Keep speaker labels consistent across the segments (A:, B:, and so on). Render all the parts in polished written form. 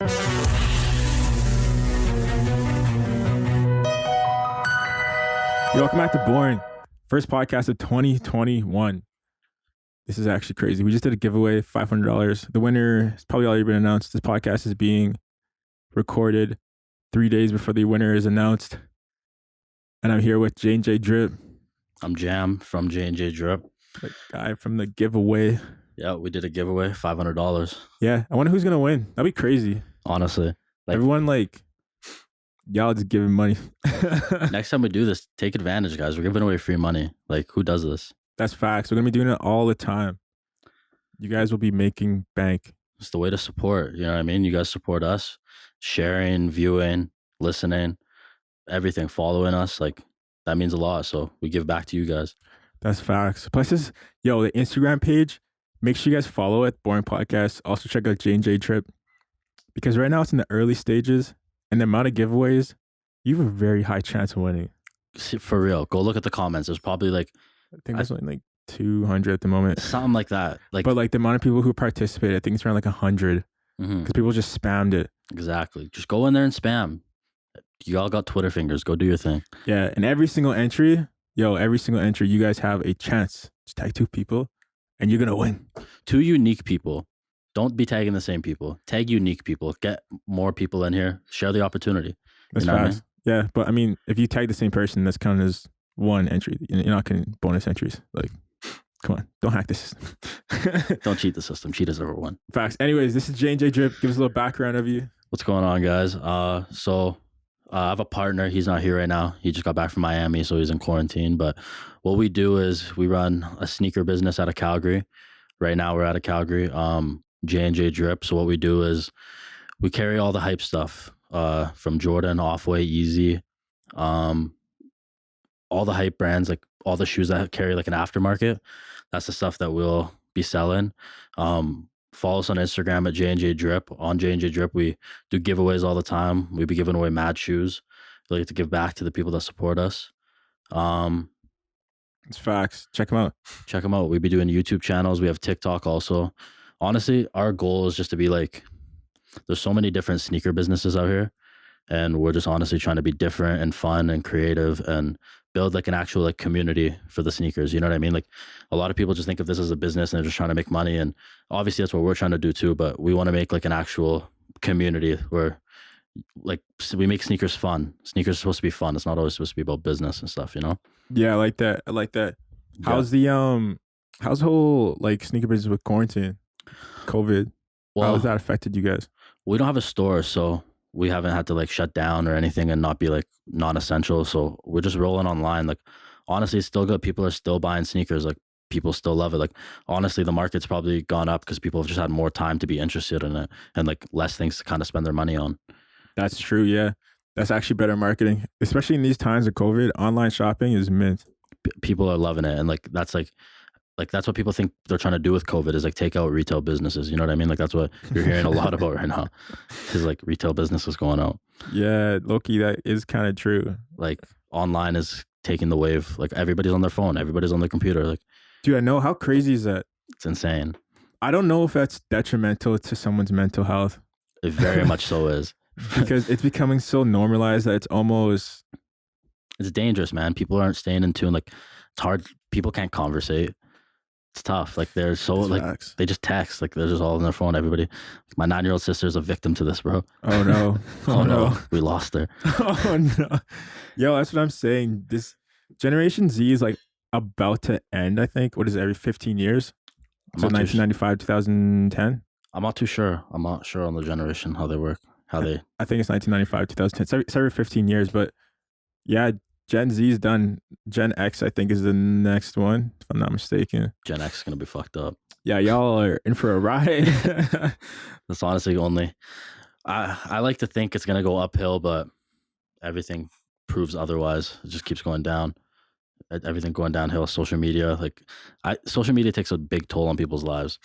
A: Welcome back to Boring. First podcast of 2021. This is actually crazy. We just did a giveaway, $500. The winner has probably already been announced. This podcast is being recorded 3 days before the winner is announced. And I'm here with JNJ Drip.
B: I'm Jam from JNJ Drip.
A: The guy from the giveaway.
B: Yeah, we did a giveaway, $500.
A: Yeah, I wonder who's going to win. That'd be crazy.
B: Honestly.
A: Everyone y'all just giving money.
B: Next time we do this, take advantage, guys. We're giving away free money. Who does this?
A: That's facts. We're going to be doing it all the time. You guys will be making bank.
B: It's the way to support. You know what I mean? You guys support us. Sharing, viewing, listening, everything, following us. That means a lot. So we give back to you guys.
A: That's facts. Plus, the Instagram page, make sure you guys follow it, Boring Podcast. Also check out JNJ Drip. Because right now it's in the early stages. And the amount of giveaways, you have a very high chance of winning.
B: For real. Go look at the comments. There's probably
A: I think there's only 200 at the moment.
B: Something like that.
A: But the amount of people who participate, I think it's around 100. Because people just spammed it.
B: Exactly. Just go in there and spam. You all got Twitter fingers. Go do your thing.
A: Yeah. And every single entry, you guys have a chance. Just tag 2 people and you're going to win.
B: 2 unique people. Don't be tagging the same people. Tag unique people. Get more people in here. Share the opportunity.
A: That's facts. I mean? Yeah, but if you tag the same person, that's counted as 1 entry. You're not getting bonus entries. Come on, don't hack the system.
B: Don't cheat the system. Cheat is #1.
A: Facts. Anyways, this is JNJ Drip. Give us a little background of you.
B: What's going on, guys? I have a partner. He's not here right now. He just got back from Miami, so he's in quarantine. But what we do is we run a sneaker business out of Calgary. Right now, we're out of Calgary. JNJ Drip. So what we do is we carry all the hype stuff from Jordan, Off-White, Yeezy, all the hype brands, all the shoes that carry an aftermarket. That's the stuff that we'll be selling. Follow us on Instagram at JNJ Drip. On JNJ Drip, we do giveaways all the time. We be giving away mad shoes. We like to give back to the people that support us.
A: It's facts. Check them out.
B: We be doing YouTube channels. We have TikTok also. Honestly, our goal is just to be there's so many different sneaker businesses out here, and we're just honestly trying to be different and fun and creative and build an actual community for the sneakers. You know what I mean? A lot of people just think of this as a business and they're just trying to make money, and obviously that's what we're trying to do too, but we want to make an actual community where we make sneakers fun. Sneakers are supposed to be fun. It's not always supposed to be about business and stuff, you know?
A: Yeah, I like that. How's the whole sneaker business with quarantine? COVID. How has that affected you guys?
B: We don't have a store, so we haven't had to shut down or anything and not be non-essential. So we're just rolling online. Honestly, it's still good. People are still buying sneakers. People still love it. Honestly, the market's probably gone up because people have just had more time to be interested in it and less things to kind of spend their money on.
A: That's true. Yeah. That's actually better marketing, especially in these times of COVID. Online shopping is mint.
B: People are loving it. And that's that's what people think they're trying to do with COVID is take out retail businesses. You know what I mean? That's what you're hearing a lot about right now is retail businesses going out.
A: Yeah, low-key, that is kind of true.
B: Online is taking the wave. Everybody's on their phone. Everybody's on their computer.
A: Dude, I know. How crazy is that?
B: It's insane.
A: I don't know if that's detrimental to someone's mental health.
B: It very much so is.
A: Because it's becoming so normalized that
B: it's dangerous, man. People aren't staying in tune. It's hard. People can't conversate. It's tough. They're so they just text. They're just all on their phone. Everybody. My 9-year-old sister is a victim to this, bro.
A: Oh no.
B: Oh no. We lost her.
A: Oh no. Yo, that's what I'm saying. This Generation Z is about to end, I think. What is it, every 15 years? So 1995, 2010?
B: I'm not too sure. I'm not sure on the generation, how they work. I
A: think it's 1995, 2010. It's every 15 years, but yeah, Gen Z is done. Gen X, I think, is the next one, if I'm not mistaken.
B: Gen X is going to be fucked up.
A: Yeah, y'all are in for a ride.
B: That's honestly only... I like to think it's going to go uphill, but everything proves otherwise. It just keeps going down. Everything going downhill. Social media. Social media takes a big toll on people's lives.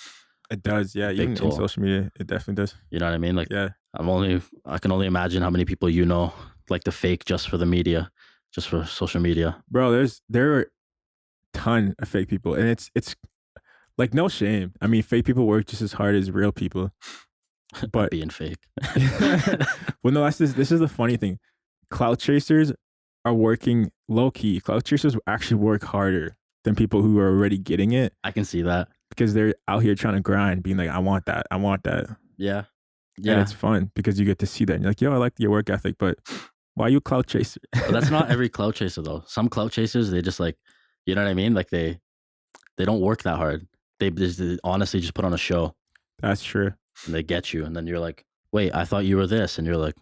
A: It does, yeah. Even in social media, it definitely does.
B: You know what I mean?
A: Yeah.
B: I can only imagine how many people like to fake just for the media. Just for social media.
A: Bro, there are a ton of fake people, and it's no shame. Fake people work just as hard as real people. But
B: being fake.
A: well, no, this is the funny thing. Clout chasers are working low key. Clout chasers actually work harder than people who are already getting it
B: I can see that.
A: because they're out here trying to grind, being like, I want that. I want that.
B: Yeah.
A: And it's fun because you get to see that. And you're like, yo, I like your work ethic, but why are you a clout chaser?
B: But that's not every clout chaser though. Some clout chasers, they just like, you know what I mean? Like they don't work that hard. They honestly just put on a show.
A: That's true.
B: And they get you, and then you're like, wait, I thought you were this, and they're like,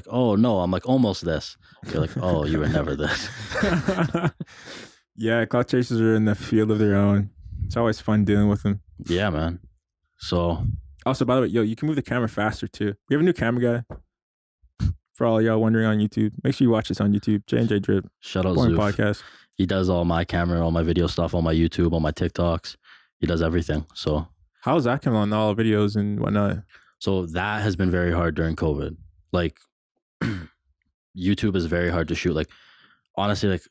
B: oh no, I'm like almost this. You're like, oh, you were never this.
A: Yeah, clout chasers are in the field of their own. It's always fun dealing with them.
B: Yeah, man. So
A: also, by the way, yo, you can move the camera faster too. We have a new camera guy. For all y'all wondering on YouTube, make sure you watch this on YouTube. JNJ Drip.
B: Shout out
A: Boring
B: Zoof.
A: podcast.
B: He does all my camera, all my video stuff, all my YouTube, all my TikToks. He does everything. So
A: how's that coming on all videos and whatnot?
B: So that has been very hard during COVID. Like YouTube is very hard to shoot. Like honestly, like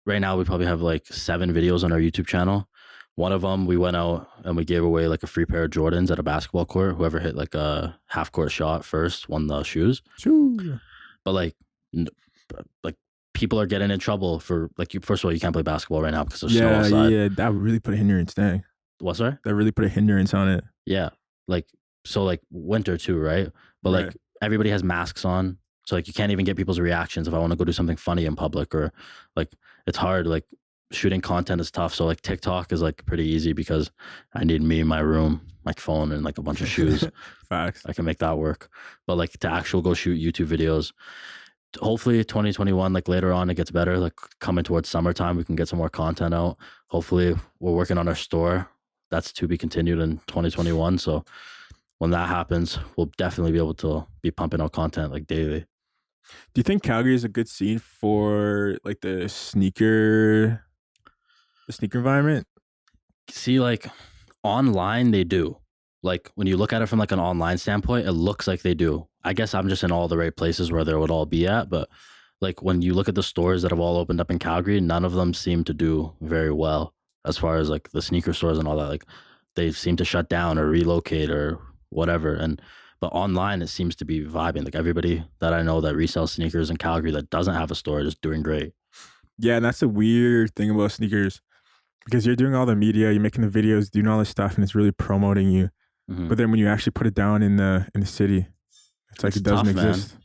B: right now we probably have like 7 videos on our YouTube channel. One of them, we went out and we gave away like a free pair of Jordans at a basketball court. Whoever hit like a half court shot first won the shoes.
A: Shoo.
B: But like people are getting in trouble for like first of all, you can't play basketball right now because there's snow outside.
A: Yeah, that really put a hindrance. Dang.
B: What's that?
A: That really put a hindrance on it.
B: Yeah, like so like winter too, right? But
A: Right.
B: like everybody has masks on, so like you can't even get people's reactions if I want to go do something funny in public, or like it's hard. Like shooting content is tough. So like TikTok is like pretty easy because I need me, my room, my phone, and like a bunch of shoes.
A: Facts.
B: I can make that work. But like to actual go shoot YouTube videos, hopefully 2021, like later on it gets better. Like coming towards summertime, we can get some more content out. Hopefully we're working on our store. That's to be continued in 2021. So when that happens, we'll definitely be able to be pumping out content like daily.
A: Do you think Calgary is a good scene for like the sneaker environment?
B: See, like online, they do. Like when you look at it from like an online standpoint, it looks like they do. I guess I'm just in all the right places where they would all be at. But like when you look at the stores that have all opened up in Calgary, none of them seem to do very well as far as like the sneaker stores and all that. Like they seem to shut down or relocate or whatever. But online, it seems to be vibing. Like everybody that I know that resells sneakers in Calgary that doesn't have a store is doing great.
A: Yeah, and that's the weird thing about sneakers because you're doing all the media, you're making the videos, doing all this stuff, and it's really promoting you.
B: Mhm.
A: But then when you actually put it down in the city, it's like
B: It's
A: it doesn't
B: tough, man.
A: exist.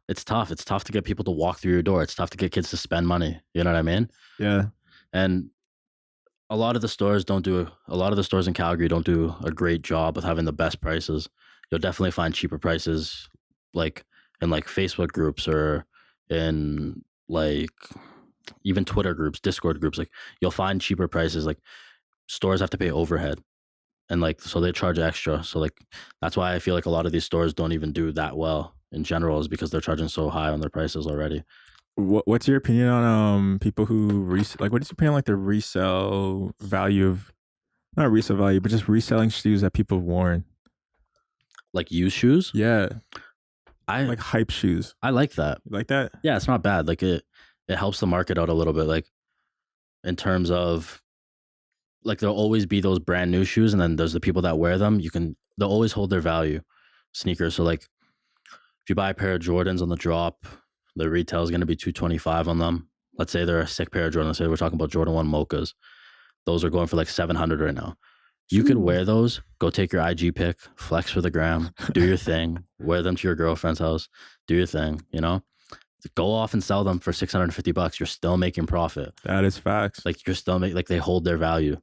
B: It's tough. It's tough to get people to walk through your door. It's tough to get kids to spend money. You know what I mean?
A: Yeah.
B: And a lot of the stores in Calgary don't do a great job with having the best prices. You'll definitely find cheaper prices like in like Facebook groups or in like even Twitter groups, Discord groups. Like you'll find cheaper prices. Like stores have to pay overhead and like so they charge extra. So like that's why I feel like a lot of these stores don't even do that well in general, is because they're charging so high on their prices already.
A: What's your opinion on people who like? What is your opinion on, like the resale value of, not resale value, but just reselling shoes that people have worn?
B: Like used shoes?
A: Yeah,
B: I
A: like hype shoes.
B: I like that.
A: You like that?
B: Yeah, it's not bad. Like it helps the market out a little bit. Like in terms of like there'll always be those brand new shoes, and then there's the people that wear them. They'll always hold their value. Sneakers. So like if you buy a pair of Jordans on the drop, the retail is going to be $225 on them. Let's say they're a sick pair of Jordans. Let's say we're talking about Jordan 1 Mochas. Those are going for like $700 right now. You could wear those, go take your IG pic, flex for the gram, do your thing, wear them to your girlfriend's house, do your thing, you know? Go off and sell them for $650. You're still making profit.
A: That is facts.
B: Like you're still like they hold their value.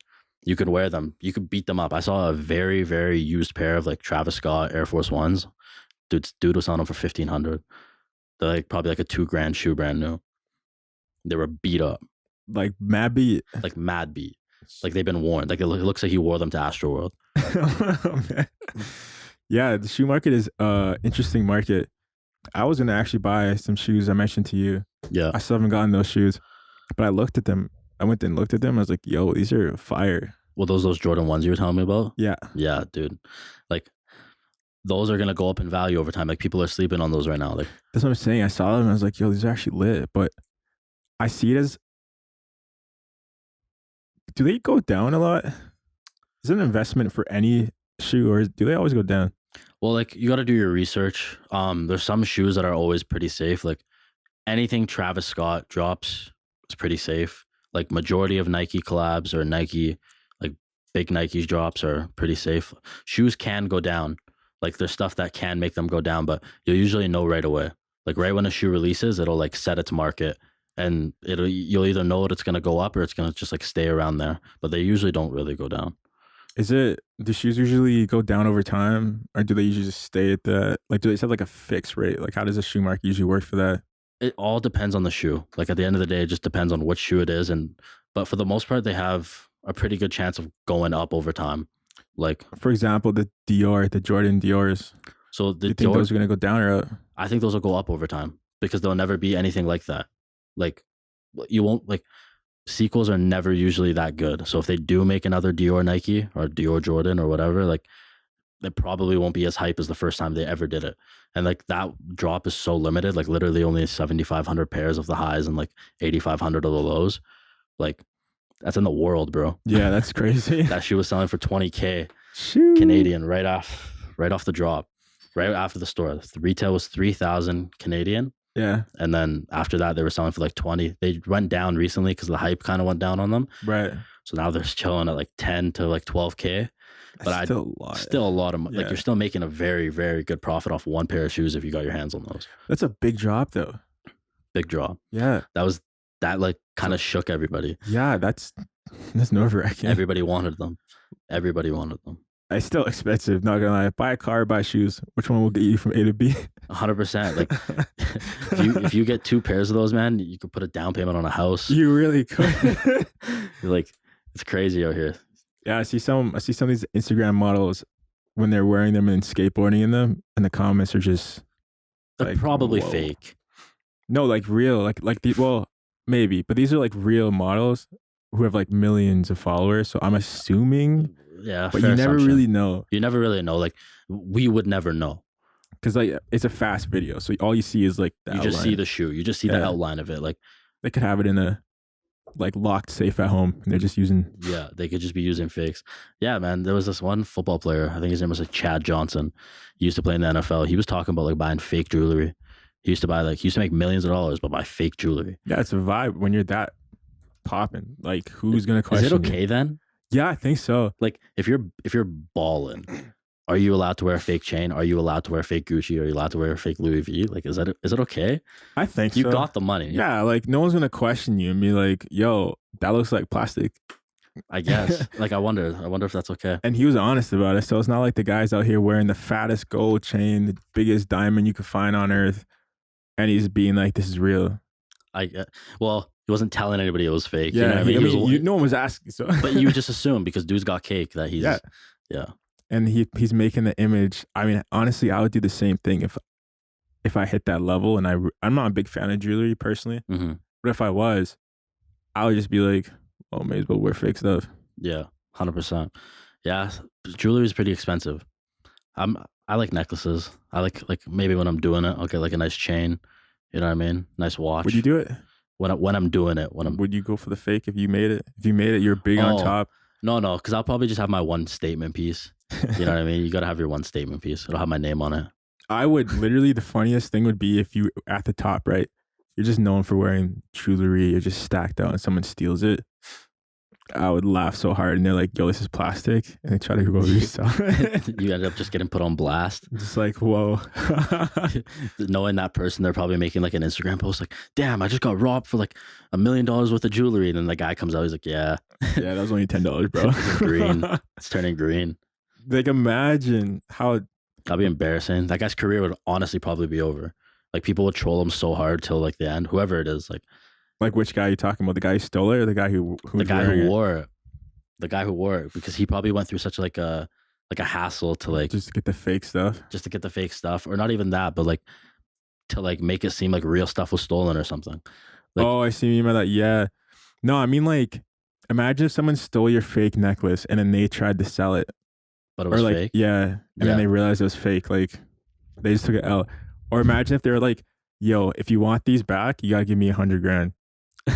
B: You could wear them. You could beat them up. I saw a very, very used pair of like Travis Scott Air Force Ones. Dude was selling them for $1,500. They're like probably like a $2,000 shoe brand new. They were beat up.
A: Like mad beat.
B: Like mad beat. Like they've been worn. Like it looks like he wore them to Astroworld.
A: Oh, man. Yeah, the shoe market is interesting market. I was gonna actually buy some shoes I mentioned to you.
B: Yeah.
A: I still haven't gotten those shoes, but I looked at them. I went and looked at them. I was like, yo, these are fire.
B: Well, those Jordan 1s you were telling me about?
A: Yeah.
B: Yeah, dude. Like those are gonna go up in value over time. Like people are sleeping on those right now. Like
A: that's what I'm saying. I saw them and I was like, yo, these are actually lit. But I see it as, do they go down a lot? Is it an investment for any shoe, or do they always go down?
B: Well, like you got to do your research. There's some shoes that are always pretty safe. Like anything Travis Scott drops is pretty safe. Like majority of Nike collabs or Nike, like big Nike drops are pretty safe. Shoes can go down. Like there's stuff that can make them go down, but you'll usually know right away. Like right when a shoe releases, it'll like set its market, and you'll either know it's gonna go up or it's gonna just like stay around there. But they usually don't really go down.
A: Do shoes usually go down over time, or do they usually just stay at the, like, do they have like a fixed rate? Like, how does a shoe market usually work for that?
B: It all depends on the shoe. Like at the end of the day, it just depends on which shoe it is, but for the most part, they have a pretty good chance of going up over time. Like
A: For example, the Jordan Dior's.
B: so
A: Do
B: the
A: you think those are gonna go down or up?
B: I think those will go up over time because there'll never be anything like that. Like you won't like sequels are never usually that good. So if they do make another Dior Nike or Dior Jordan or whatever, like they probably won't be as hype as the first time they ever did it. And like that drop is so limited, like literally only 7,500 pairs of the highs and like 8,500 of the lows. Like that's in the world, bro.
A: Yeah, that's crazy.
B: That shoe was selling for 20K
A: Shoot.
B: Canadian right off the drop, right after the store. The retail was 3,000 Canadian.
A: Yeah,
B: And then after that, they were selling for like 20. They went down recently because the hype kind of went down on them.
A: right.
B: So now they're chilling at like 10 to like 12K. But
A: That's still a lot.
B: Still a lot of money. Like
A: Yeah.
B: you're still making a very, very good profit off one pair of shoes if you got your hands on those.
A: That's a big drop, though.
B: Big draw.
A: Yeah,
B: That like kind of shook everybody.
A: yeah. That's nerve wracking.
B: Everybody wanted them. Everybody wanted them.
A: It's still expensive. Not gonna lie. Buy a car, buy shoes. Which one will get you from A to B?
B: 100%. Like if you get two pairs of those, man, you could put a down payment on a house.
A: You really could.
B: Like it's crazy out here.
A: Yeah, I see some of these Instagram models when they're wearing them and skateboarding in them, and the comments are just
B: They're
A: like,
B: probably
A: whoa.
B: fake.
A: No, like real, well, maybe, but these are like real models who have like millions of followers. So I'm assuming,
B: Yeah,
A: but
B: fair
A: you never
B: assumption.
A: really know
B: You never really know. Like we would never know.
A: because like it's a fast video, so all you see is like the
B: You just see
A: outline.
B: the shoe. You just see the
A: Yeah.
B: outline of it. Like
A: They could have it in a like locked safe at home, and they're just using.
B: yeah, they could just be using fakes. Yeah, man. There was this one football player. I think his name was like Chad Johnson. He used to play in the NFL. He was talking about like buying fake jewelry. He used to make millions of dollars, but buy fake jewelry.
A: Yeah, it's a vibe when you're that popping. Like, who's gonna question?
B: Is it okay then?
A: Yeah, I think so.
B: Like if you're balling, are you allowed to wear a fake chain? Are you allowed to wear fake Gucci? Are you allowed to wear a fake Louis V? Like, is it okay?
A: I think
B: You
A: so.
B: got the money.
A: Yeah, like no one's gonna question you and be like, "Yo, that looks like plastic."
B: I guess. Like I wonder if that's okay.
A: And he was honest about it. So it's not like the guy's out here wearing the fattest gold chain, the biggest diamond you could find on earth, and he's being like, "This is real."
B: Well, he wasn't telling anybody it was fake.
A: Yeah,
B: You know what I mean? He was-
A: no one was asking. So,
B: but you just assume because dude's got cake that he's
A: Yeah. and he's making the image. I mean, honestly, I would do the same thing if I hit that level. And I'm not a big fan of jewelry personally,
B: Mhm.
A: but if I was, I would just be like, "Oh, may as well wear fake stuff."
B: Yeah, 100%. Yeah, jewelry is pretty expensive. I like necklaces. I like maybe when I'm doing it, I'll get like a nice chain. You know what I mean? Nice watch.
A: Would you do it?
B: When I'm doing it?
A: Would you go for the fake if you made it? If you made it, you're big on
B: Oh.
A: top.
B: No, because I'll probably just have my one statement piece. You know what I mean? You got to have your one statement piece. It'll have my name on it.
A: I would literally, the funniest thing would be if you at the top, right? You're just known for wearing jewelry. You're just stacked out and someone steals it. I would laugh so hard and they're like, "Yo, this is plastic." And they try to go resell it.
B: You end up just getting put on blast.
A: Just like, whoa.
B: Knowing that person, they're probably making like an Instagram post like, "Damn, I just got robbed for like $1 million worth of jewelry." And then the guy comes out, he's like, "Yeah,
A: Yeah, that was only $10, bro.
B: It's green. It's turning green."
A: Like, imagine how.
B: That'd be embarrassing. That guy's career would honestly probably be over. Like people would troll him so hard till like the end. Whoever it is,
A: Like, which guy are you talking about? The guy who stole it or the guy who
B: the guy who wore it. The guy who wore it, because he probably went through such like a hassle to like
A: just to get the fake stuff.
B: just to get the fake stuff, or not even that, but like to like make it seem like real stuff was stolen or something. Like-
A: Oh, I see you mean that. Yeah. No, I mean, like, imagine if someone stole your fake necklace and then they tried to sell it.
B: But it was
A: or like,
B: fake.
A: yeah. And
B: Yeah.
A: then they realized it was fake. Like, they just took it out. Or imagine if they were like, "Yo, if you want these back, you gotta give me $100,000.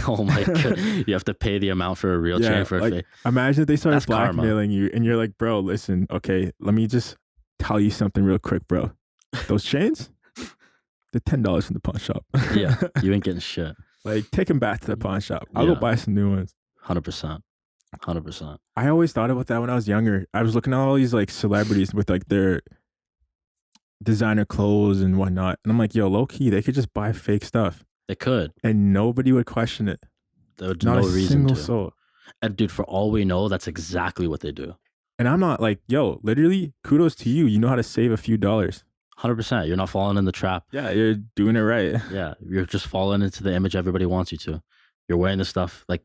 B: Oh my god, you have to pay the amount for a real
A: Yeah,
B: chain for a
A: like,
B: fake.
A: Imagine if they started
B: That's karma.
A: blackmailing you and you're like, "Bro, listen, okay, let me just tell you something real quick, bro. Those chains, they're $10 from the pawn shop.
B: Yeah, you ain't getting shit.
A: Like, take them back to the pawn shop. I'll go buy some new ones.
B: 100%. 100%.
A: I always thought about that when I was younger. I was looking at all these like celebrities with like their designer clothes and whatnot. And I'm like, yo, low key, they could just buy fake stuff.
B: They could.
A: And nobody would question it.
B: There would
A: Not
B: no
A: a
B: reason
A: single
B: to.
A: soul.
B: And dude, for all we know, that's exactly what they do.
A: And I'm not like, yo, literally, kudos to you. You know how to save a few dollars.
B: 100%. You're not falling in the trap.
A: Yeah, you're doing it right.
B: Yeah, you're just falling into the image everybody wants you to. You're wearing the stuff. Like,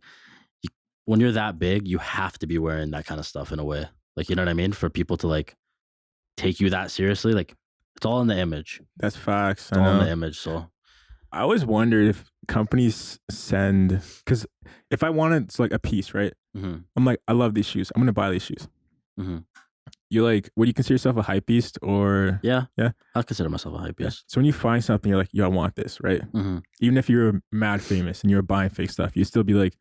B: when you're that big, you have to be wearing that kind of stuff in a way. Like, you know what I mean? For people to like take you that seriously, like, it's all in the image.
A: That's facts.
B: It's all in the image. So
A: I always wondered if companies send, because if I wanted like a piece, right? I'm like, I love these shoes. I'm gonna buy these shoes. You're like, would you consider yourself a hype beast or?
B: Yeah.
A: Yeah.
B: I consider myself a hype beast.
A: So when you find something, you're like, yo, I want this, right? Even if you're mad famous and you're buying fake stuff, you still be like,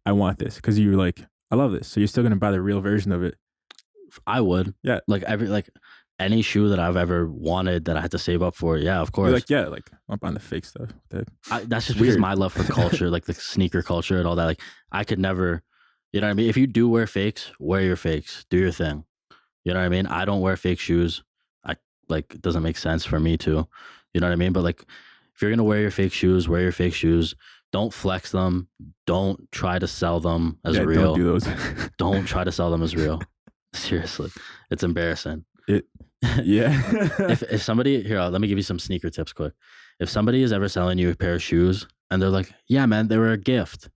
A: I want this because you're like, I love this. So you're still gonna buy the real version of it.
B: I would.
A: Yeah.
B: Like any shoe that I've ever wanted that I had to save up for. Yeah, of course.
A: You're like, yeah, like I'm buying the fake stuff.
B: That's just because my love for culture, like the sneaker culture and all that. Like I could never, you know what I mean? If you do wear fakes, wear your fakes. Do your thing. You know what I mean? I don't wear fake shoes. It doesn't make sense for me to. You know what I mean? But like, if you're gonna wear your fake shoes, wear your fake shoes. Don't flex them. Don't try to sell them as real.
A: Don't do those.
B: Don't try to sell them as real. Seriously, it's embarrassing.
A: Yeah.
B: if somebody here, let me give you some sneaker tips quick. If somebody is ever selling you a pair of shoes and they're like, yeah, man, they were a gift.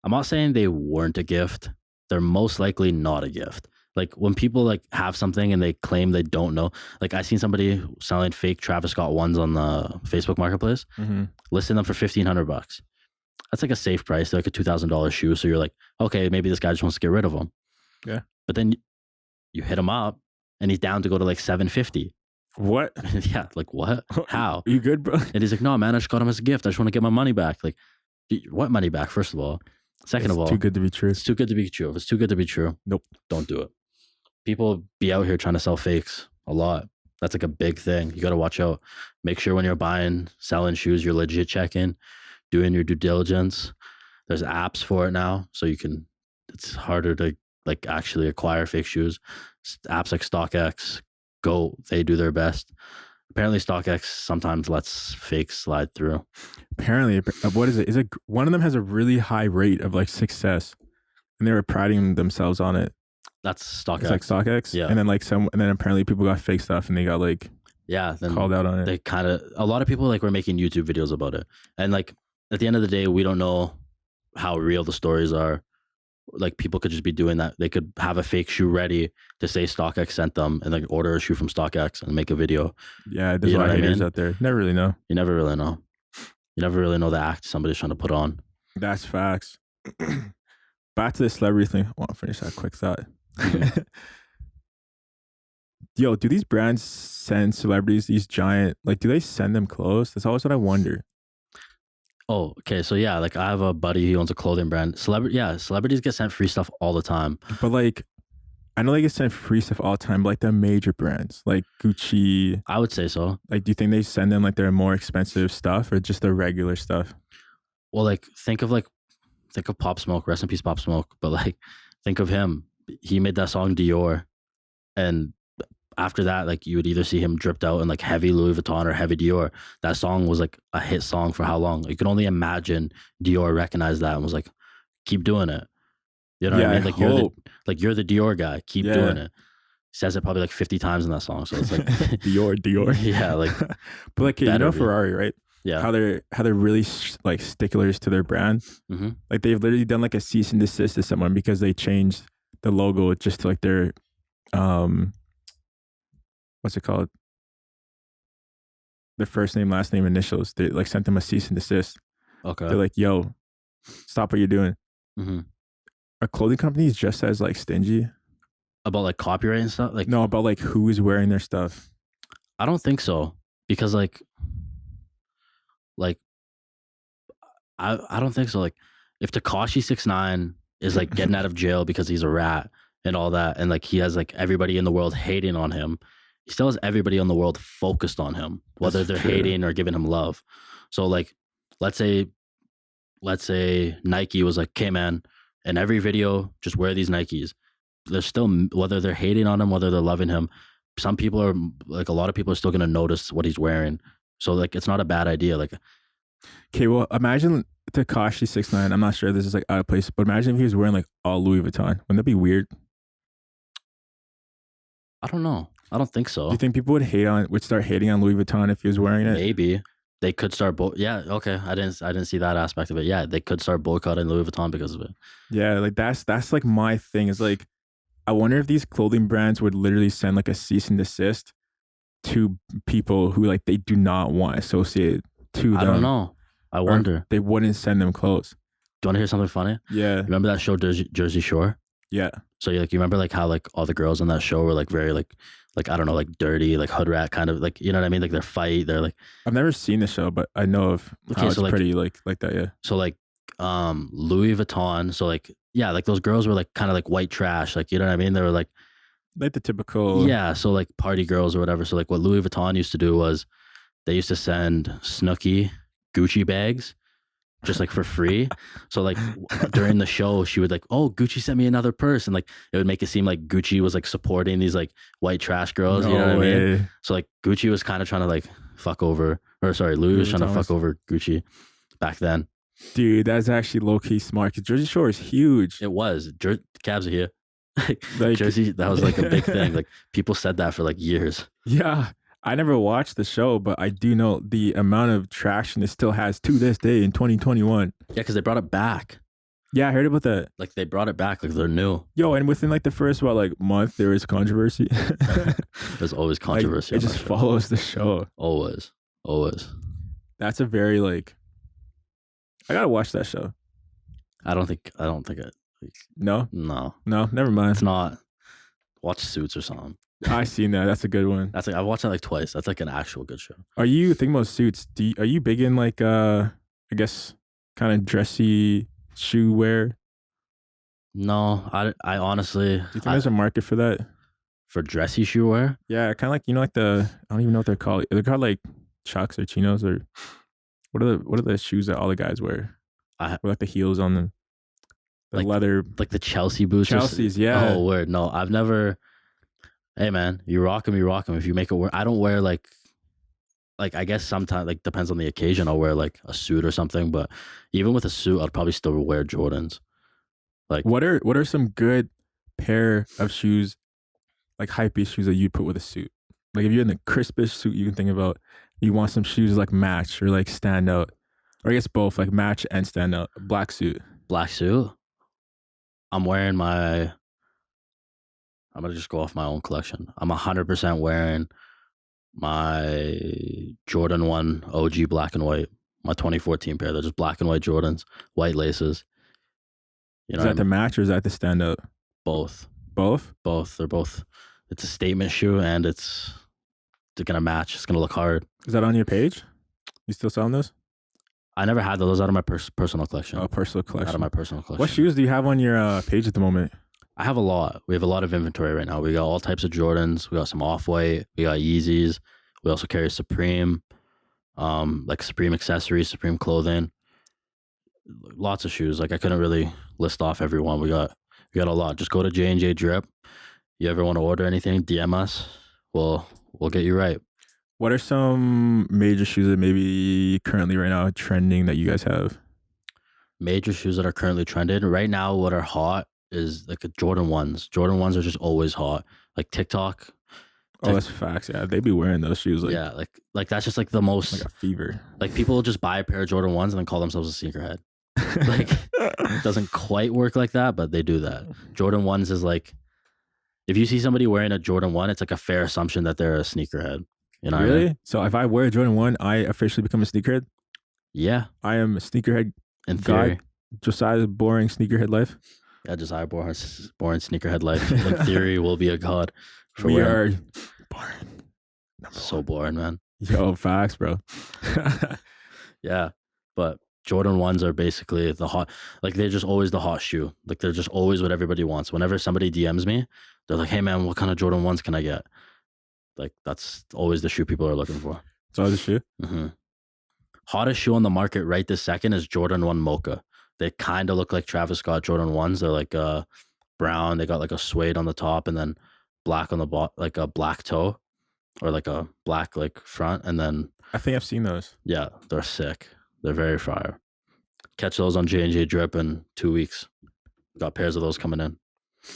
B: I'm not saying they weren't a gift. They're most likely not a gift. Like when people like have something and they claim they don't know, like I seen somebody selling fake Travis Scott ones on the Facebook marketplace, listing them for $1,500. That's like a safe price. They're like a $2,000 shoe. So you're like, okay, maybe this guy just wants to get rid of them.
A: Yeah.
B: But then you hit him up and he's down to go to like $750.
A: What?
B: Yeah. Like what? How?
A: Are you good, bro?
B: And he's like, no, man, I just got him as a gift. I just want to get my money back. Like, what money back? First of all. Second of all,
A: too good to be true.
B: It's too good to be true. If it's too good to be true,
A: nope.
B: Don't do it. People be out here trying to sell fakes a lot. That's like a big thing. You got to watch out. Make sure when you're buying, selling shoes, you're legit checking, doing your due diligence. There's apps for it now. So it's harder to like actually acquire fake shoes. Apps like StockX, they do their best. Apparently StockX sometimes lets fakes slide through. Apparently,
A: what is it? Is it one of them has a really high rate of like success and they were priding themselves on it?
B: That's StockX.
A: It's like StockX.
B: Yeah.
A: And then apparently people got fake stuff and they got like called out on it.
B: A lot of people like were making YouTube videos about it. And like at the end of the day, we don't know how real the stories are. Like people could just be doing that. They could have a fake shoe ready to say StockX sent them and like order a shoe from StockX and make a video.
A: Yeah, there's a lot of haters out there. Never really know.
B: You never really know. You never really know the act somebody's trying to put on.
A: That's facts. Back to the celebrity thing. I want to finish that quick thought. Yo, do these brands send celebrities these giant, like, do they send them clothes? That's always what I wonder.
B: Oh, okay. So yeah, like I have a buddy, he owns a clothing brand. Celebrities get sent free stuff all the time.
A: But like, I know they get sent free stuff all the time, but like the major brands, like Gucci.
B: I would say so.
A: Like, do you think they send them like their more expensive stuff or just their regular stuff?
B: Well, like think of Pop Smoke, rest in peace Pop Smoke. But like, think of him. He made that song Dior. And after that, like you would either see him dripped out in like heavy Louis Vuitton or heavy Dior. That song was like a hit song for how long? You can only imagine Dior recognized that and was like, keep doing it. You know what I mean? Like you're the Dior guy. Keep doing it. He says it probably like 50 times in that song. So it's like
A: Dior.
B: Yeah, like
A: but like you know Ferrari, right?
B: Yeah.
A: How they're really like sticklers to their brand. Like they've literally done like a cease and desist to someone because they changed the logo just to like their what's it called? Their first name, last name, initials. They like sent them a cease and desist.
B: Okay.
A: They're like, yo, stop what you're doing. Are clothing companies just as like stingy
B: about like copyright and stuff? Like
A: no, about like who is wearing their stuff.
B: I don't think so, because like I don't think so. Like if Tekashi 6ix9ine is like getting out of jail because he's a rat and all that, and like he has like everybody in the world hating on him, he still has everybody in the world focused on him, whether
A: That's
B: they're
A: true.
B: hating or giving him love. So like, let's say Nike was like, "Okay, man, in every video, just wear these Nikes." They're still, whether they're hating on him, whether they're loving him, some people are like, a lot of people are still gonna notice what he's wearing. So like, it's not a bad idea. Like,
A: Okay, well, imagine Tekashi 6ix9ine. I'm not sure this is like out of place, but imagine if he was wearing like all Louis Vuitton. Wouldn't that be weird?
B: I don't know. I don't think
A: Do
B: so.
A: you think people would start hating on Louis Vuitton if he was wearing it?
B: Maybe they could start. Yeah, okay. I didn't see that aspect of it. Yeah, they could start boycotting Louis Vuitton because of it.
A: Yeah, like that's like my thing. Is like, I wonder if these clothing brands would literally send like a cease and desist to people who like they do not want associated to them.
B: I don't know. I wonder.
A: They wouldn't send them clothes.
B: Do you want to hear something funny?
A: Yeah.
B: Remember that show Jersey Shore?
A: Yeah.
B: So you remember like how like all the girls in that show were like very like I don't know, like dirty, like hood rat kind of, like, you know what I mean? Like they're like,
A: I've never seen the show, but I know of how it's
B: like,
A: pretty like that. Yeah.
B: So like Louis Vuitton. So like, yeah, like those girls were like kind of like white trash. Like, you know what I mean? They were like
A: the typical.
B: Yeah. So like party girls or whatever. So like what Louis Vuitton used to do was they used to send Snooki Gucci bags just like for free. So like during the show, she would like, "Oh, Gucci sent me another purse," and like it would make it seem like Gucci was like supporting these like white trash girls.
A: No
B: you know what
A: way.
B: I mean? So like Gucci was kind of trying to like Louis was trying to fuck over Gucci back then.
A: Dude, that's actually low key smart because Jersey Shore is huge.
B: It was. Cabs are here. Like Jersey, that was like a big thing. Like people said that for like years.
A: Yeah. I never watched the show, but I do know the amount of traction it still has to this day in 2021.
B: Yeah, because they brought it back.
A: Yeah, I heard about that.
B: Like they brought it back. Like they're new.
A: Yo, and within like the first month, there was controversy.
B: There's always controversy.
A: Like, it just follows the show.
B: Always.
A: That's a very like. I gotta watch that show.
B: I don't think it.
A: No, never mind.
B: It's not. Watch Suits or something.
A: I seen that. That's a good one.
B: That's like I watched that like twice. That's like an actual good show.
A: Are you thinking about Suits? Are you big in like I guess kind of dressy shoe wear?
B: No, I honestly.
A: Do you think there's a market for that?
B: For dressy shoe wear?
A: Yeah, kind of like like I don't even know what they're called. They're called like Chucks or Chinos or what are the shoes that all the guys wear? With like the heels on them, the
B: like,
A: leather,
B: like the Chelsea boots.
A: Chelsea's, yeah.
B: Oh, word. No, I've never. Hey man, you rock them. If you make it work, I don't wear like I guess sometimes like depends on the occasion. I'll wear like a suit or something, but even with a suit, I'd probably still wear Jordans. Like
A: what are some good pair of shoes, like hypebeast shoes that you'd put with a suit? Like if you're in the crispest suit you can think about, you want some shoes that, like match or like stand out, or I guess both, like match and stand out. Black suit.
B: I'm wearing my. I'm going to just go off my own collection. I'm 100% wearing my Jordan 1 OG black and white, my 2014 pair. They're just black and white Jordans, white laces.
A: You know, is that the match or is that the standout?
B: Both.
A: Both?
B: Both. They're both. It's a statement shoe and they're going to match. It's going to look hard.
A: Is that on your page? You still selling those?
B: I never had those out of my personal collection.
A: Oh, personal collection.
B: Out of my personal collection.
A: What shoes do you have on your page at the moment?
B: I have a lot. We have a lot of inventory right now. We got all types of Jordans. We got some Off-White. We got Yeezys. We also carry Supreme, like Supreme accessories, Supreme clothing. Lots of shoes. Like I couldn't really list off every one. We got a lot. Just go to JNJ Drip. You ever want to order anything, DM us. We'll get you right.
A: What are some major shoes that maybe currently right now trending that you guys have?
B: Major shoes that are currently trending right now. What are hot is like Jordan 1s. Jordan 1s are just always hot. Like TikTok.
A: Oh, that's facts. Yeah, they be wearing those shoes. Like,
B: yeah, like that's just like the most
A: like a fever.
B: Like people will just buy a pair of Jordan 1s and then call themselves a sneakerhead. Like it doesn't quite work like that, but they do that. Jordan 1s is like if you see somebody wearing a Jordan 1, it's like a fair assumption that they're a sneakerhead. You know?
A: Really?
B: What I mean?
A: So if I wear a Jordan 1, I officially become a sneakerhead?
B: Yeah.
A: I am a sneakerhead.
B: In theory.
A: Josiah's boring sneakerhead life.
B: Yeah, Josiah boring sneakerhead life. In theory, will be a god.
A: We are boring.
B: So boring, man.
A: Yo, facts, bro.
B: Yeah, but Jordan 1s are basically the hot. Like they're just always the hot shoe. Like they're just always what everybody wants. Whenever somebody DMs me, they're like, "Hey, man, what kind of Jordan 1s can I get?" Like that's always the shoe people are looking for.
A: It's always a shoe.
B: Mm-hmm. Hottest shoe on the market right this second is Jordan 1 Mocha. They kind of look like Travis Scott Jordan 1s. They're like brown. They got like a suede on the top and then black on the bottom, like a black toe or like a black like front. And then
A: I think I've seen those.
B: yeah, they're sick. They're very fire. Catch those on JNJ Drip in 2 weeks. Got pairs of those coming in.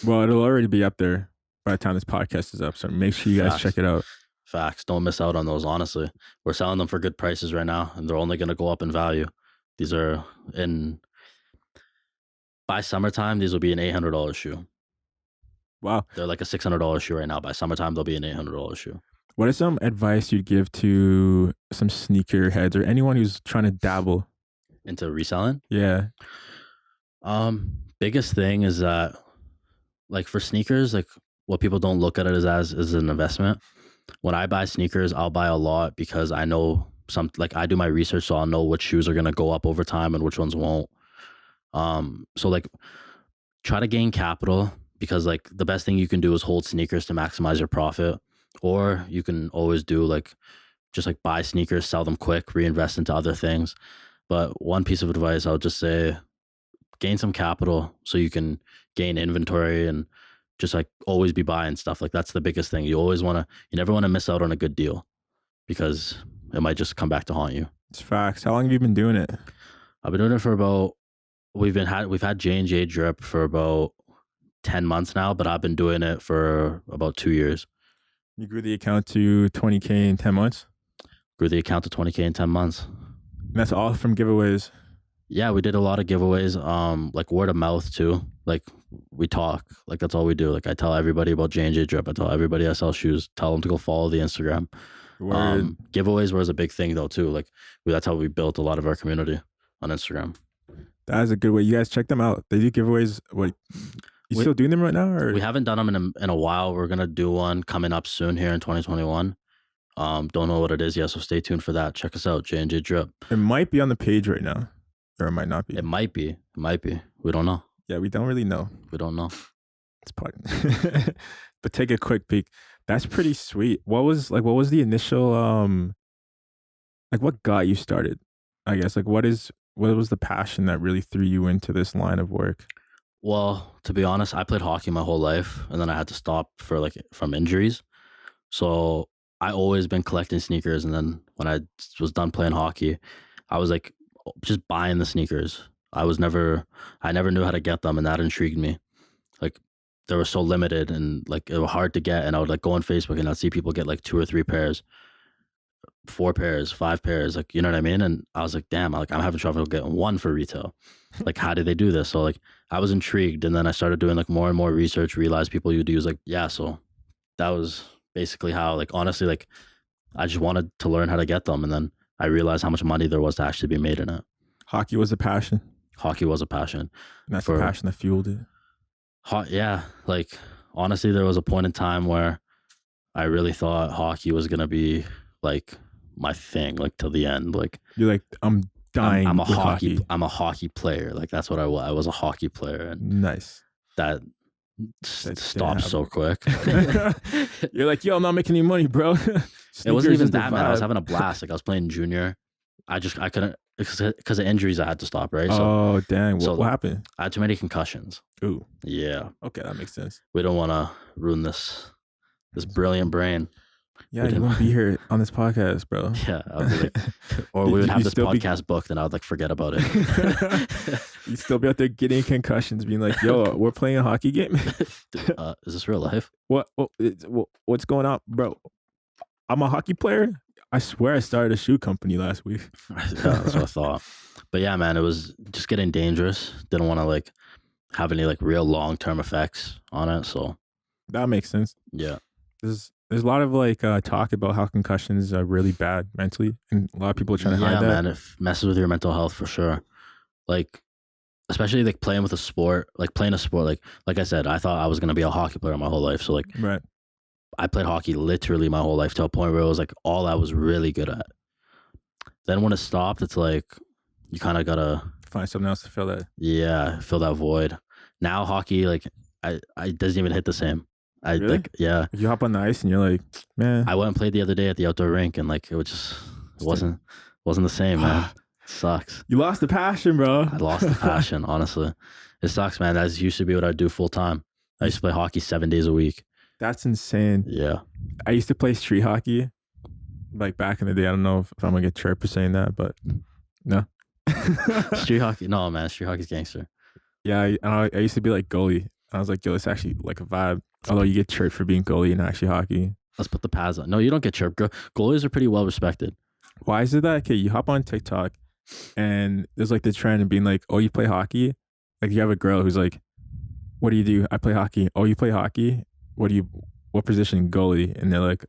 A: Well, it'll already be up there by the time this podcast is up. So make sure you guys check it out.
B: Facts. Don't miss out on those, honestly. We're selling them for good prices right now, and they're only going to go up in value. These are by summertime, these will be an $800 shoe.
A: Wow.
B: They're like a $600 shoe right now. By summertime, they'll be an $800 shoe.
A: What is some advice you'd give to some sneaker heads or anyone who's trying to dabble
B: into reselling?
A: Yeah.
B: Biggest thing is that, like for sneakers, like what people don't look at it as an investment. When I buy sneakers, I'll buy a lot because I know like I do my research, so I'll know which shoes are gonna go up over time and which ones won't. So like try to gain capital because like the best thing you can do is hold sneakers to maximize your profit, or you can always do like just like buy sneakers, sell them quick, reinvest into other things. But one piece of advice I would just say, gain some capital so you can gain inventory and just like always be buying stuff. Like that's the biggest thing. You never want to miss out on a good deal because it might just come back to haunt you.
A: It's facts. How long have you been doing it?
B: I've been doing it for about, we've had JNJ Drip for about 10 months now, but I've been doing it for about 2 years.
A: You grew the account to 20K in 10 months?
B: Grew the account to 20K in 10 months.
A: And that's all from giveaways?
B: Yeah, we did a lot of giveaways, like word of mouth too. Like we talk, like that's all we do. Like I tell everybody about JNJ Drip. I tell everybody I sell shoes, tell them to go follow the Instagram. Giveaways was a big thing though too. Like that's how we built a lot of our community on Instagram.
A: That is a good way. You guys check them out. They do giveaways. What, still doing them right now? Or?
B: We haven't done them in a while. We're going to do one coming up soon here in 2021. Don't know what it is yet, so stay tuned for that. Check us out, JNJ Drip.
A: It might be on the page right now. Or it might not be.
B: It might be. We don't know.
A: Yeah, we don't really know.
B: We don't know.
A: It's part. But take a quick peek. That's pretty sweet. What was the initial like what got you started? I guess like what was the passion that really threw you into this line of work?
B: Well, to be honest, I played hockey my whole life and then I had to stop from injuries. So I always been collecting sneakers, and then when I was done playing hockey, I was like just buying the sneakers. I never knew how to get them, and that intrigued me. Like they were so limited and like it was hard to get, and I would like go on Facebook and I'd see people get like 2 or 3 pairs, 4 pairs, 5 pairs, like you know what I mean? And I was like, damn, I'm having trouble getting one for retail. Like how did they do this? So like I was intrigued, and then I started doing like more and more research, realized people would use like, yeah, so that was basically how, like honestly, like I just wanted to learn how to get them, and then I realized how much money there was to actually be made in it.
A: Hockey was a passion.
B: Hockey was a passion.
A: And that's the passion that fueled it.
B: Yeah, like honestly, there was a point in time where I really thought hockey was gonna be like my thing, like till the end. Like
A: you're like, I'm dying.
B: I'm a hockey player. Like that's what I was. I was a hockey player, and
A: nice.
B: That stopped so quick.
A: You're like, yo, I'm not making any money, bro.
B: It wasn't even that, man. I was having a blast. Like I was playing junior. I couldn't because of injuries. I had to stop. Right.
A: Oh, dang. What happened?
B: I had too many concussions.
A: Ooh.
B: Yeah.
A: Okay, that makes sense.
B: We don't want to ruin this brilliant brain.
A: Yeah, you wouldn't be here on this podcast, bro.
B: Yeah, I would be like, or we would have this podcast booked, and I would like forget about it.
A: You'd still be out there getting concussions, being like, "Yo, we're playing a hockey game."
B: Dude, is this real life?
A: What's going on, bro? I'm a hockey player. I swear I started a shoe company last week.
B: Yeah, that's what I thought. But yeah, man, it was just getting dangerous. Didn't want to like have any like real long-term effects on it. So
A: that makes sense.
B: Yeah.
A: There's a lot of like talk about how concussions are really bad mentally, and a lot of people are trying to hide that.
B: Yeah, man, it messes with your mental health for sure. Like, especially like playing with a sport, like I said, I thought I was gonna be a hockey player my whole life. So like,
A: right.
B: I played hockey literally my whole life to a point where it was like all I was really good at. Then when it stopped, it's like you kind of gotta
A: find something else to fill that.
B: Yeah, fill that void. Now hockey, like I doesn't even hit the same. I
A: Really?
B: like, yeah.
A: You hop on the ice and you're like, man.
B: I went and played the other day at the outdoor rink, and like it wasn't the same, man. Sucks.
A: You lost the passion, bro.
B: I lost the passion, honestly. It sucks, man. That used to be what I'd do full time. I used to play hockey 7 days a week.
A: That's insane.
B: Yeah.
A: I used to play street hockey, like back in the day. I don't know if I'm gonna get chirped for saying that, but no.
B: Street hockey, no, man. Street hockey's gangster.
A: Yeah, I used to be like goalie. I was like, yo, it's actually like a vibe. Although you get chirped for being goalie and actually hockey.
B: Let's put the pads on. No, you don't get chirped. Goalies are pretty well respected.
A: Why is it that? Okay, you hop on TikTok and there's like the trend of being like, oh, you play hockey? Like you have a girl who's like, what do you do? I play hockey. Oh, you play hockey? What position? Goalie? And they're like,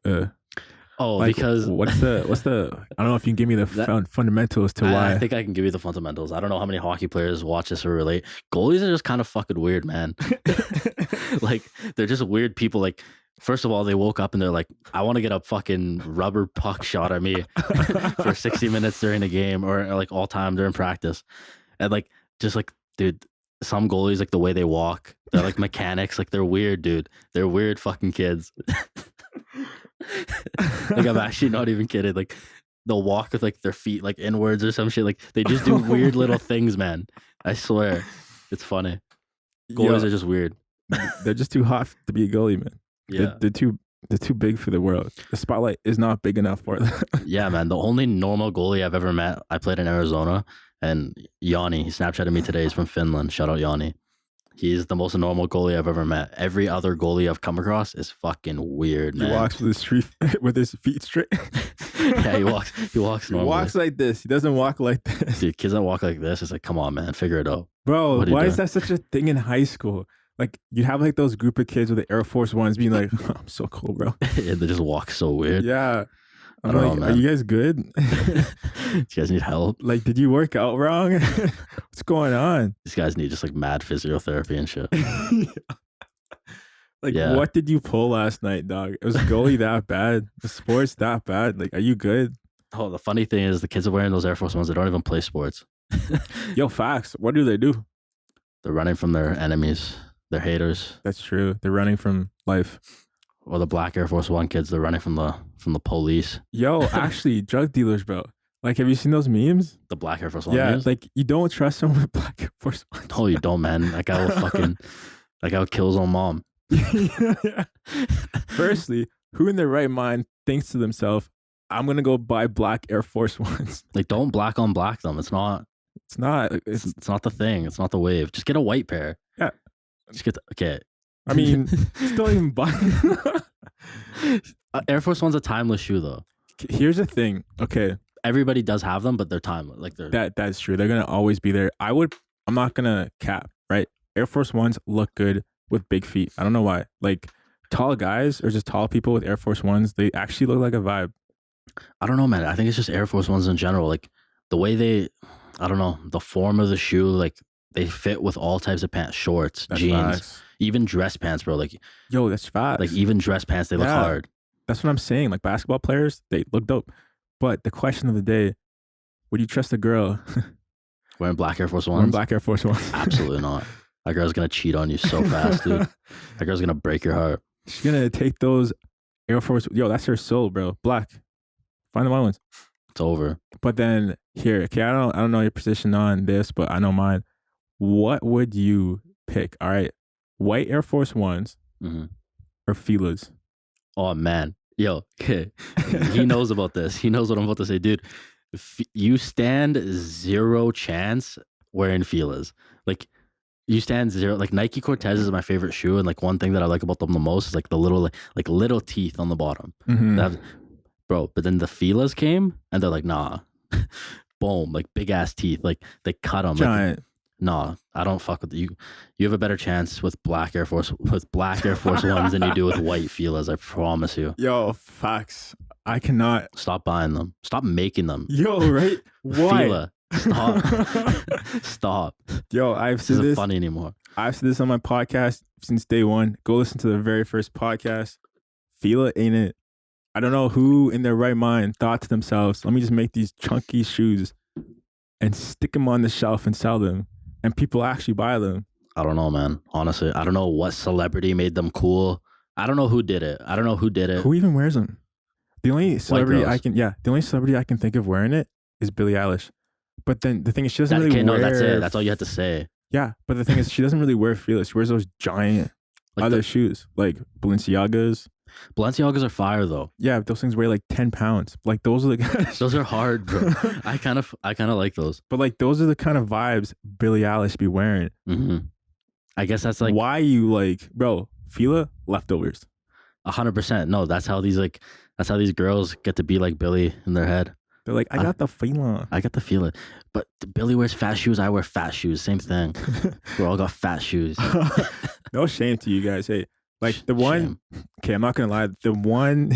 B: Oh,
A: like,
B: because
A: what's the I don't know if you can give me the fundamentals to why.
B: I think I can give you the fundamentals. I don't know how many hockey players watch this or relate. Goalies are just kind of fucking weird, man. Like they're just weird people. Like first of all, they woke up and they're like, I want to get a fucking rubber puck shot at me for 60 minutes during the game or like all time during practice. And like just like, dude, some goalies, like the way they walk, they're like mechanics. Like they're weird, dude. They're weird fucking kids. Like I'm actually not even kidding. Like they'll walk with like their feet like inwards or some shit. Like they just do weird little things, man. I swear, it's funny. Goalies are just weird.
A: They're just too hot to be a goalie, man.
B: Yeah,
A: They're too big for the world. The spotlight is not big enough for them.
B: yeah, man. The only normal goalie I've ever met, I played in Arizona, and Yanni, he Snapchatted me today. He's from Finland. Shout out Yanni. He's the most normal goalie I've ever met. Every other goalie I've come across is fucking weird, man.
A: He walks with his feet straight.
B: Yeah, he walks normally.
A: He walks like this. He doesn't walk like this.
B: Dude, kids that walk like this, it's like, come on, man, figure it out.
A: Bro, why is that such a thing in high school? Like, you have like those group of kids with the Air Force Ones being like, oh, I'm so cool, bro.
B: Yeah, they just walk so weird.
A: Yeah.
B: I don't know, man.
A: Are you guys good?
B: You guys need help?
A: Like, did you work out wrong? What's going on?
B: These guys need just like mad physiotherapy and shit.
A: Like,
B: Yeah.
A: what did you pull last night, dog? Was goalie that bad? The sports that bad? Like, are you good?
B: Oh, the funny thing is the kids are wearing those Air Force Ones. They don't even play sports.
A: Yo, facts. What do they do?
B: They're running from their enemies, their haters.
A: That's true. They're running from life.
B: Or the black Air Force One kids, they're running from the police.
A: Yo, actually, drug dealers, bro. Like, have you seen those memes?
B: The black Air Force One.
A: Yeah,
B: memes?
A: like you don't trust someone with black Air Force Ones.
B: No, you don't, man. That guy will kill his own mom.
A: Yeah. Firstly, who in their right mind thinks to themselves, I'm gonna go buy black Air Force Ones?
B: Like, don't black on black them. It's not.
A: It's not.
B: It's not the thing. It's not the wave. Just get a white pair.
A: Yeah.
B: Just get okay.
A: I mean, still even buy.
B: Air Force One's a timeless shoe, though.
A: Here's the thing. Okay,
B: Everybody does have them, but they're timeless. Like they're
A: that's true. They're gonna always be there. I'm not gonna cap. Right. Air Force Ones look good with big feet. I don't know why. Like tall guys or just tall people with Air Force Ones, they actually look like a vibe.
B: I don't know, man. I think it's just Air Force Ones in general. Like the way I don't know, the form of the shoe, like they fit with all types of pants, shorts,
A: That's
B: jeans,
A: facts.
B: even dress pants, bro. Like,
A: Yo, that's fast.
B: like even dress pants, they look
A: Yeah.
B: hard.
A: That's what I'm saying. Like basketball players, they look dope. But the question of the day, would you trust a girl
B: Wearing black Air Force
A: wearing
B: Ones?
A: black Air Force Ones?
B: Absolutely not. That girl's gonna cheat on you so fast, dude. That girl's gonna break your heart.
A: She's gonna take those Air Force. Yo, that's her soul, bro. Black. Find the white ones.
B: It's over.
A: But then here, okay, I don't know your position on this, but I know mine. What would you pick? All right, white Air Force Ones
B: hmm
A: or FILAs?
B: Oh man, yo, okay. He knows about this. He knows what I'm about to say, dude. You stand zero chance wearing Fila's. Like you stand zero. Like Nike Cortez is my favorite shoe, and like one thing that I like about them the most is like the little like little teeth on the bottom.
A: Mhm.
B: They have- bro, but then the Fila's came, and they're like, nah, boom, like big ass teeth, like they cut them. Like,
A: Giant.
B: nah, I don't fuck with you. You have a better chance with black Air Force Ones than you do with white Fila's. I promise you.
A: Yo, facts. I cannot.
B: Stop buying them. Stop making them.
A: Yo, right? Why?
B: Fila, stop. Stop.
A: Yo, I've
B: This
A: said
B: isn't
A: this.
B: funny anymore.
A: I've said this on my podcast since day one. Go listen to the very first podcast. FILA ain't it. I don't know who in their right mind thought to themselves, let me just make these chunky shoes and stick them on the shelf and sell them. And people actually buy them.
B: I don't know, man. Honestly, I don't know what celebrity made them cool, I don't know who did it.
A: Who even wears them? The only celebrity
B: girls.
A: the only celebrity I can think of wearing it is Billie Eilish. But then the thing is, she doesn't really wear.
B: No, that's it. That's all you had to say.
A: Yeah, but the thing is, she doesn't really wear FILA. She wears those giant
B: Like
A: other shoes, like Balenciagas.
B: Balenciagas are fire though.
A: Yeah, those things weigh like 10 pounds. Like those are the guys.
B: Those are hard, bro. I kind of like those.
A: But like those are the kind of vibes Billie Eilish be wearing.
B: Mm-hmm. I guess that's like
A: why you like, bro. FILA leftovers.
B: 100%. No, that's how these girls get to be like Billy in their head.
A: They're like, I got the FILA.
B: I got the FILA. But Billy wears fat shoes. I wear fat shoes. Same thing. We all got fat shoes.
A: No shame to you guys. Hey, like the one. Shame. Okay, I'm not gonna lie. The one,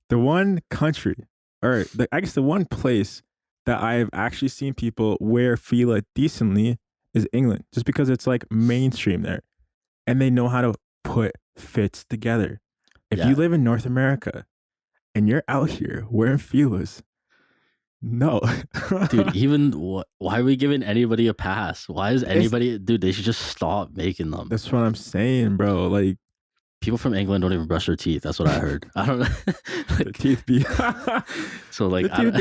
A: the one country, or I guess the one place that I've actually seen people wear FILA decently is England, just because it's like mainstream there, and they know how to put fits together. If you live in North America and you're out here wearing FILAs, no.
B: Dude, even why are we giving anybody a pass? Why is anybody, dude, they should just stop making them.
A: That's what I'm saying, bro. Like,
B: people from England don't even brush their teeth. That's what I heard. I don't know.
A: Like, the teeth be.
B: So like, I don't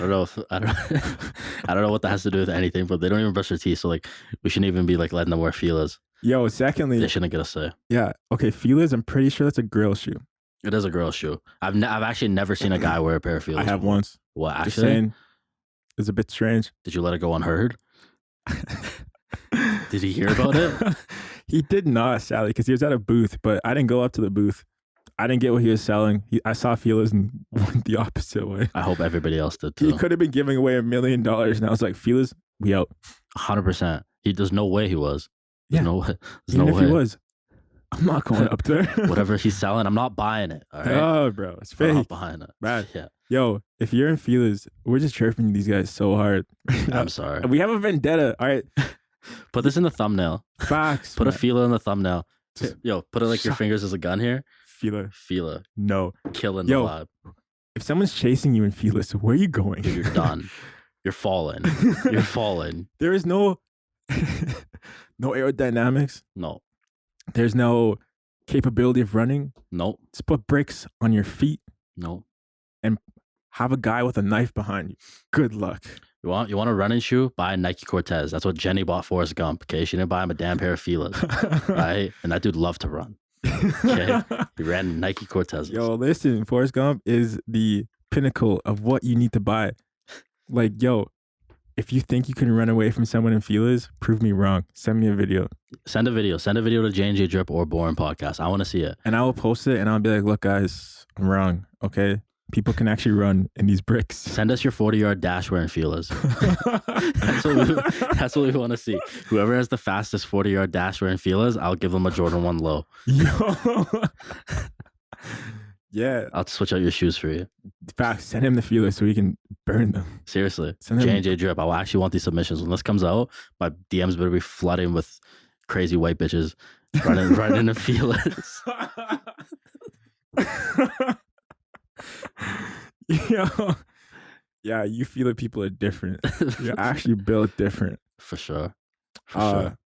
B: know what that has to do with anything, but they don't even brush their teeth. So like, we shouldn't even be like letting them wear FILAs.
A: Yo, secondly,
B: they shouldn't get a say.
A: Yeah. Okay. FILAs, I'm pretty sure that's a girl shoe.
B: It is a girl shoe. I've actually never seen a guy wear a pair of FILAs.
A: I have before. Once.
B: What, actually?
A: Just saying, it's a bit strange.
B: Did you let it go unheard? Did he hear about it?
A: He did not, sadly, because he was at a booth, but I didn't go up to the booth. I didn't get what he was selling. I saw FILAs and went the opposite way.
B: I hope everybody else did too.
A: He could have been giving away $1 million, and I was like, FILAs, we out.
B: 100%. There's no way he was. There's no way. There's
A: Even
B: no
A: if
B: way.
A: He was, I'm not going up there.
B: Whatever he's selling, I'm not buying it. All right?
A: Oh, bro, it's fake.
B: I'm not buying it.
A: Bad.
B: Yeah.
A: Yo, if you're in FILAs, we're just chirping these guys so hard.
B: I'm sorry.
A: We have a vendetta. All right.
B: Put this in the thumbnail.
A: Facts.
B: Put a FILA in the thumbnail. Yo, put it like your fingers as a gun here.
A: FILA. No.
B: Killing the vibe.
A: If someone's chasing you in FILAs, where are you going?
B: Dude, you're done. You're falling. You're falling.
A: There is no aerodynamics.
B: No.
A: There's no capability of running.
B: No.
A: Just put bricks on your feet.
B: No.
A: And have a guy with a knife behind you. Good luck.
B: You want a running shoe? Buy a Nike Cortez. That's what Jenny bought Forrest Gump. Okay, she didn't buy him a damn pair of FILAs. Right? And that dude loved to run. Okay, he ran Nike Cortez.
A: Yo, listen, Forrest Gump is the pinnacle of what you need to buy. Like, yo, if you think you can run away from someone in FILAs, prove me wrong. Send me a video.
B: Send a video. Send a video to JNJ Drip or Boring Podcast. I want to see it.
A: And I will post it and I'll be like, look, guys, I'm wrong. Okay. People can actually run in these bricks.
B: Send us your 40-yard dash wearing FILAs. That's what we want to see. Whoever has the fastest 40-yard dash wearing FILAs, I'll give them a Jordan 1 low.
A: Yo. Yeah.
B: I'll switch out your shoes for you.
A: Facts. Send him the FILAs so we can burn them.
B: Seriously. JNJ Drip. I actually want these submissions. When this comes out, my DMs better be flooding with crazy white bitches running in FILAs.
A: Yo, yeah, you feel that people are different. You're actually built different.
B: For sure. For sure.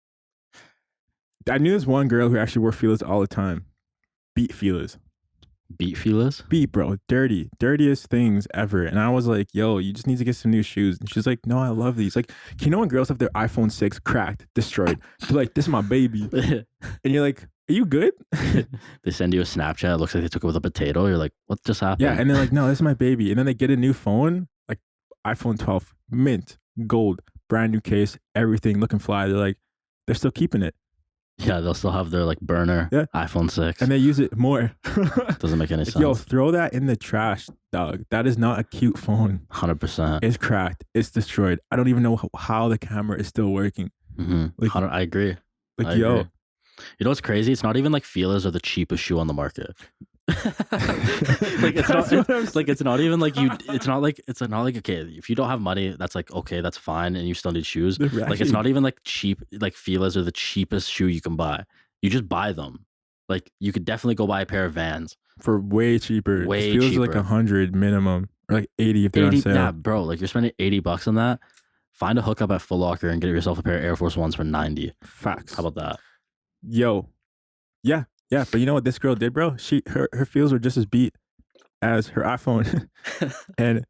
A: I knew this one girl who actually wore FILAs all the time. Beat FILAs.
B: Beat FILAs?
A: Beat, bro. Dirtiest things ever. And I was like, yo, you just need to get some new shoes. And she's like, no, I love these. Like, you know when girls have their iPhone 6 cracked, destroyed? They're like, this is my baby. And you're like, are you good?
B: They send you a Snapchat. It looks like they took it with a potato. You're like, what just happened?
A: Yeah, and they're like, no, this is my baby. And then they get a new phone, like iPhone 12, mint, gold, brand new case, everything looking fly. They're like, they're still keeping it.
B: Yeah, they'll still have their like burner iPhone 6.
A: And they use it more.
B: Doesn't make any sense.
A: Yo, throw that in the trash, dog. That is not a cute phone.
B: 100%.
A: It's cracked. It's destroyed. I don't even know how the camera is still working.
B: Mm-hmm. Like, I agree.
A: Like,
B: I
A: yo.
B: agree. You know what's crazy? It's not even like FILAs are the cheapest shoe on the market. Like it's not even like it's not like okay, if you don't have money, that's like okay, that's fine, and you still need shoes. Like it's not even like cheap. Like FILAs are the cheapest shoe you can buy. You just buy them. Like you could definitely go buy a pair of Vans
A: for way cheaper.
B: Way
A: FILAs
B: cheaper.
A: Like 100 minimum, or like 80 if they're on sale.
B: Yeah, bro. Like you're spending $80 on that. Find a hookup at Foot Locker and get yourself a pair of Air Force Ones for $90.
A: Facts.
B: How about that?
A: Yo. Yeah. But you know what this girl did, bro? Her feels were just as beat as her iPhone. And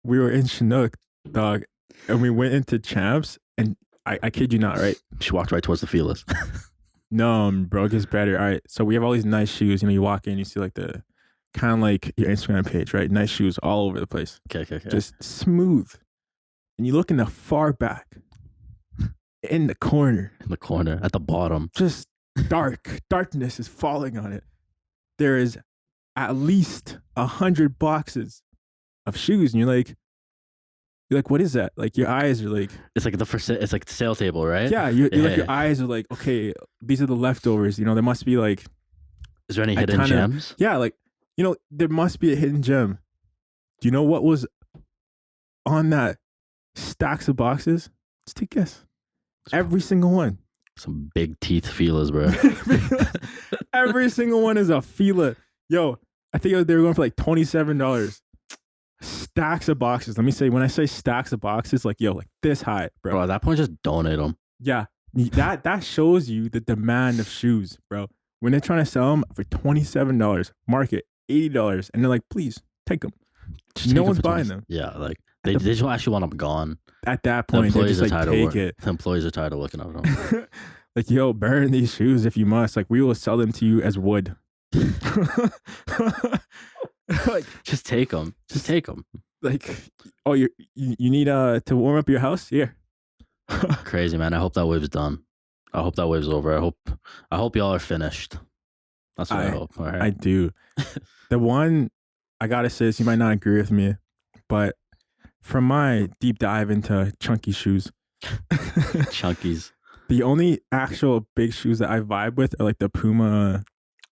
A: we were in Chinook, dog, and we went into Champs, and I kid you not, right?
B: She walked right towards the FILAs.
A: No, bro, it gets better. All right, so we have all these nice shoes. You know, you walk in, you see like the kind of like your Instagram page, right? Nice shoes all over the place.
B: Okay.
A: Just smooth. And you look in the far back, in the corner.
B: In the corner, at the bottom.
A: Just darkness is falling on it. There is at least 100 boxes of shoes, and you're like, what is that? Like your eyes are like,
B: it's like it's like the sale table, right?
A: Yeah, like your eyes are like, okay, these are the leftovers. You know, there must be like,
B: is there any hidden gems?
A: Yeah, like, you know, there must be a hidden gem. Do you know what was on that stacks of boxes? Just take a guess. Every single one.
B: Some big teeth FILAs, bro.
A: Every single one is a FILA. Yo, I think they were going for like $27. Stacks of boxes. Let me say, when I say stacks of boxes, like, yo, like this high, bro.
B: At that point, just donate them.
A: Yeah, that shows you the demand of shoes, bro. When they're trying to sell them for $27, market $80, and they're like, please take them. No one's buying them.
B: Yeah, like they just actually want them gone.
A: At that point, they're just like, take it.
B: The employees are tired of looking at them.
A: Like, yo, burn these shoes if you must. Like, we will sell them to you as wood.
B: Like, just take them. Just take them.
A: Like, oh, you need to warm up your house? Here.
B: Crazy, man. I hope that wave's done. I hope that wave's over. I hope y'all are finished. That's what I hope. All right.
A: I do. The one I gotta say is, you might not agree with me, but from my deep dive into chunky shoes,
B: Chunkies,
A: the only actual big shoes that I vibe with are like the Puma,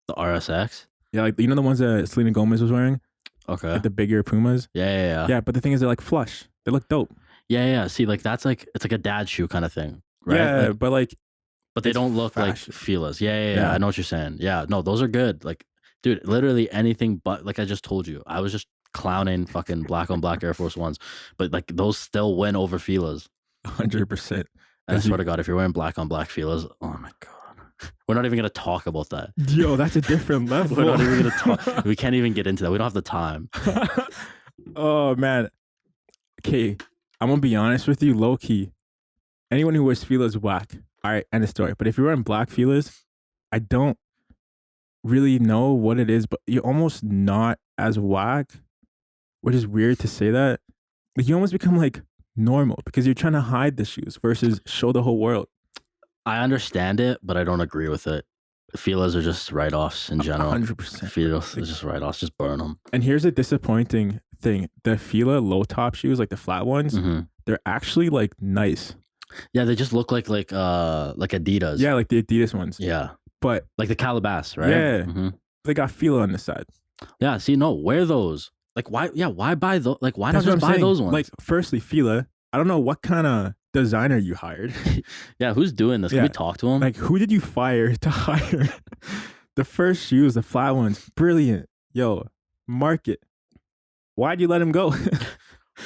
B: the RSX.
A: Yeah, like, you know, the ones that Selena Gomez was wearing.
B: Okay.
A: Like the bigger Pumas.
B: Yeah.
A: Yeah, but the thing is, they're like flush. They look dope.
B: Yeah. See, like that's like, it's like a dad shoe kind of thing, right?
A: Yeah,
B: like, but they don't look
A: fashion.
B: like FILAs. Yeah. I know what you're saying. Yeah, no, those are good. Like, dude, literally anything but, like I just told you, I was just clowning fucking black on black Air Force Ones, but like those still win over FILAs.
A: 100%.
B: I swear to God, if you're wearing black on black FILAs, oh my God. We're not even going to talk about that.
A: Yo, that's a different level.
B: We're not even going to talk. We can't even get into that. We don't have the time.
A: Oh, man. Okay, I'm going to be honest with you, low key. Anyone who wears FILAs whack. All right, end of story. But if you're wearing black FILAs, I don't really know what it is, but you're almost not as whack, which is weird to say that. Like, you almost become like normal because you're trying to hide the shoes versus show the whole world.
B: I understand it, but I don't agree with it. FILAs are just write-offs in general.
A: 100%.
B: FILAs are just write-offs. Just burn them.
A: And here's a disappointing thing. The FILA low-top shoes, like the flat ones, they're actually like nice.
B: Yeah, they just look like Adidas.
A: Yeah, like the Adidas ones.
B: Yeah.
A: But
B: like the Calabas, right?
A: Yeah. They got FILA on the side.
B: Yeah, see, no, wear those. Like, why? Yeah, why buy those? Like, why not just buy those ones?
A: Like, firstly, FILA, I don't know what kind of designer you hired.
B: Yeah, who''s doing this? Can we talk to him?
A: Like, who did you fire to hire the first shoes, the flat ones? Brilliant. Yo, market. Why'd you let him go?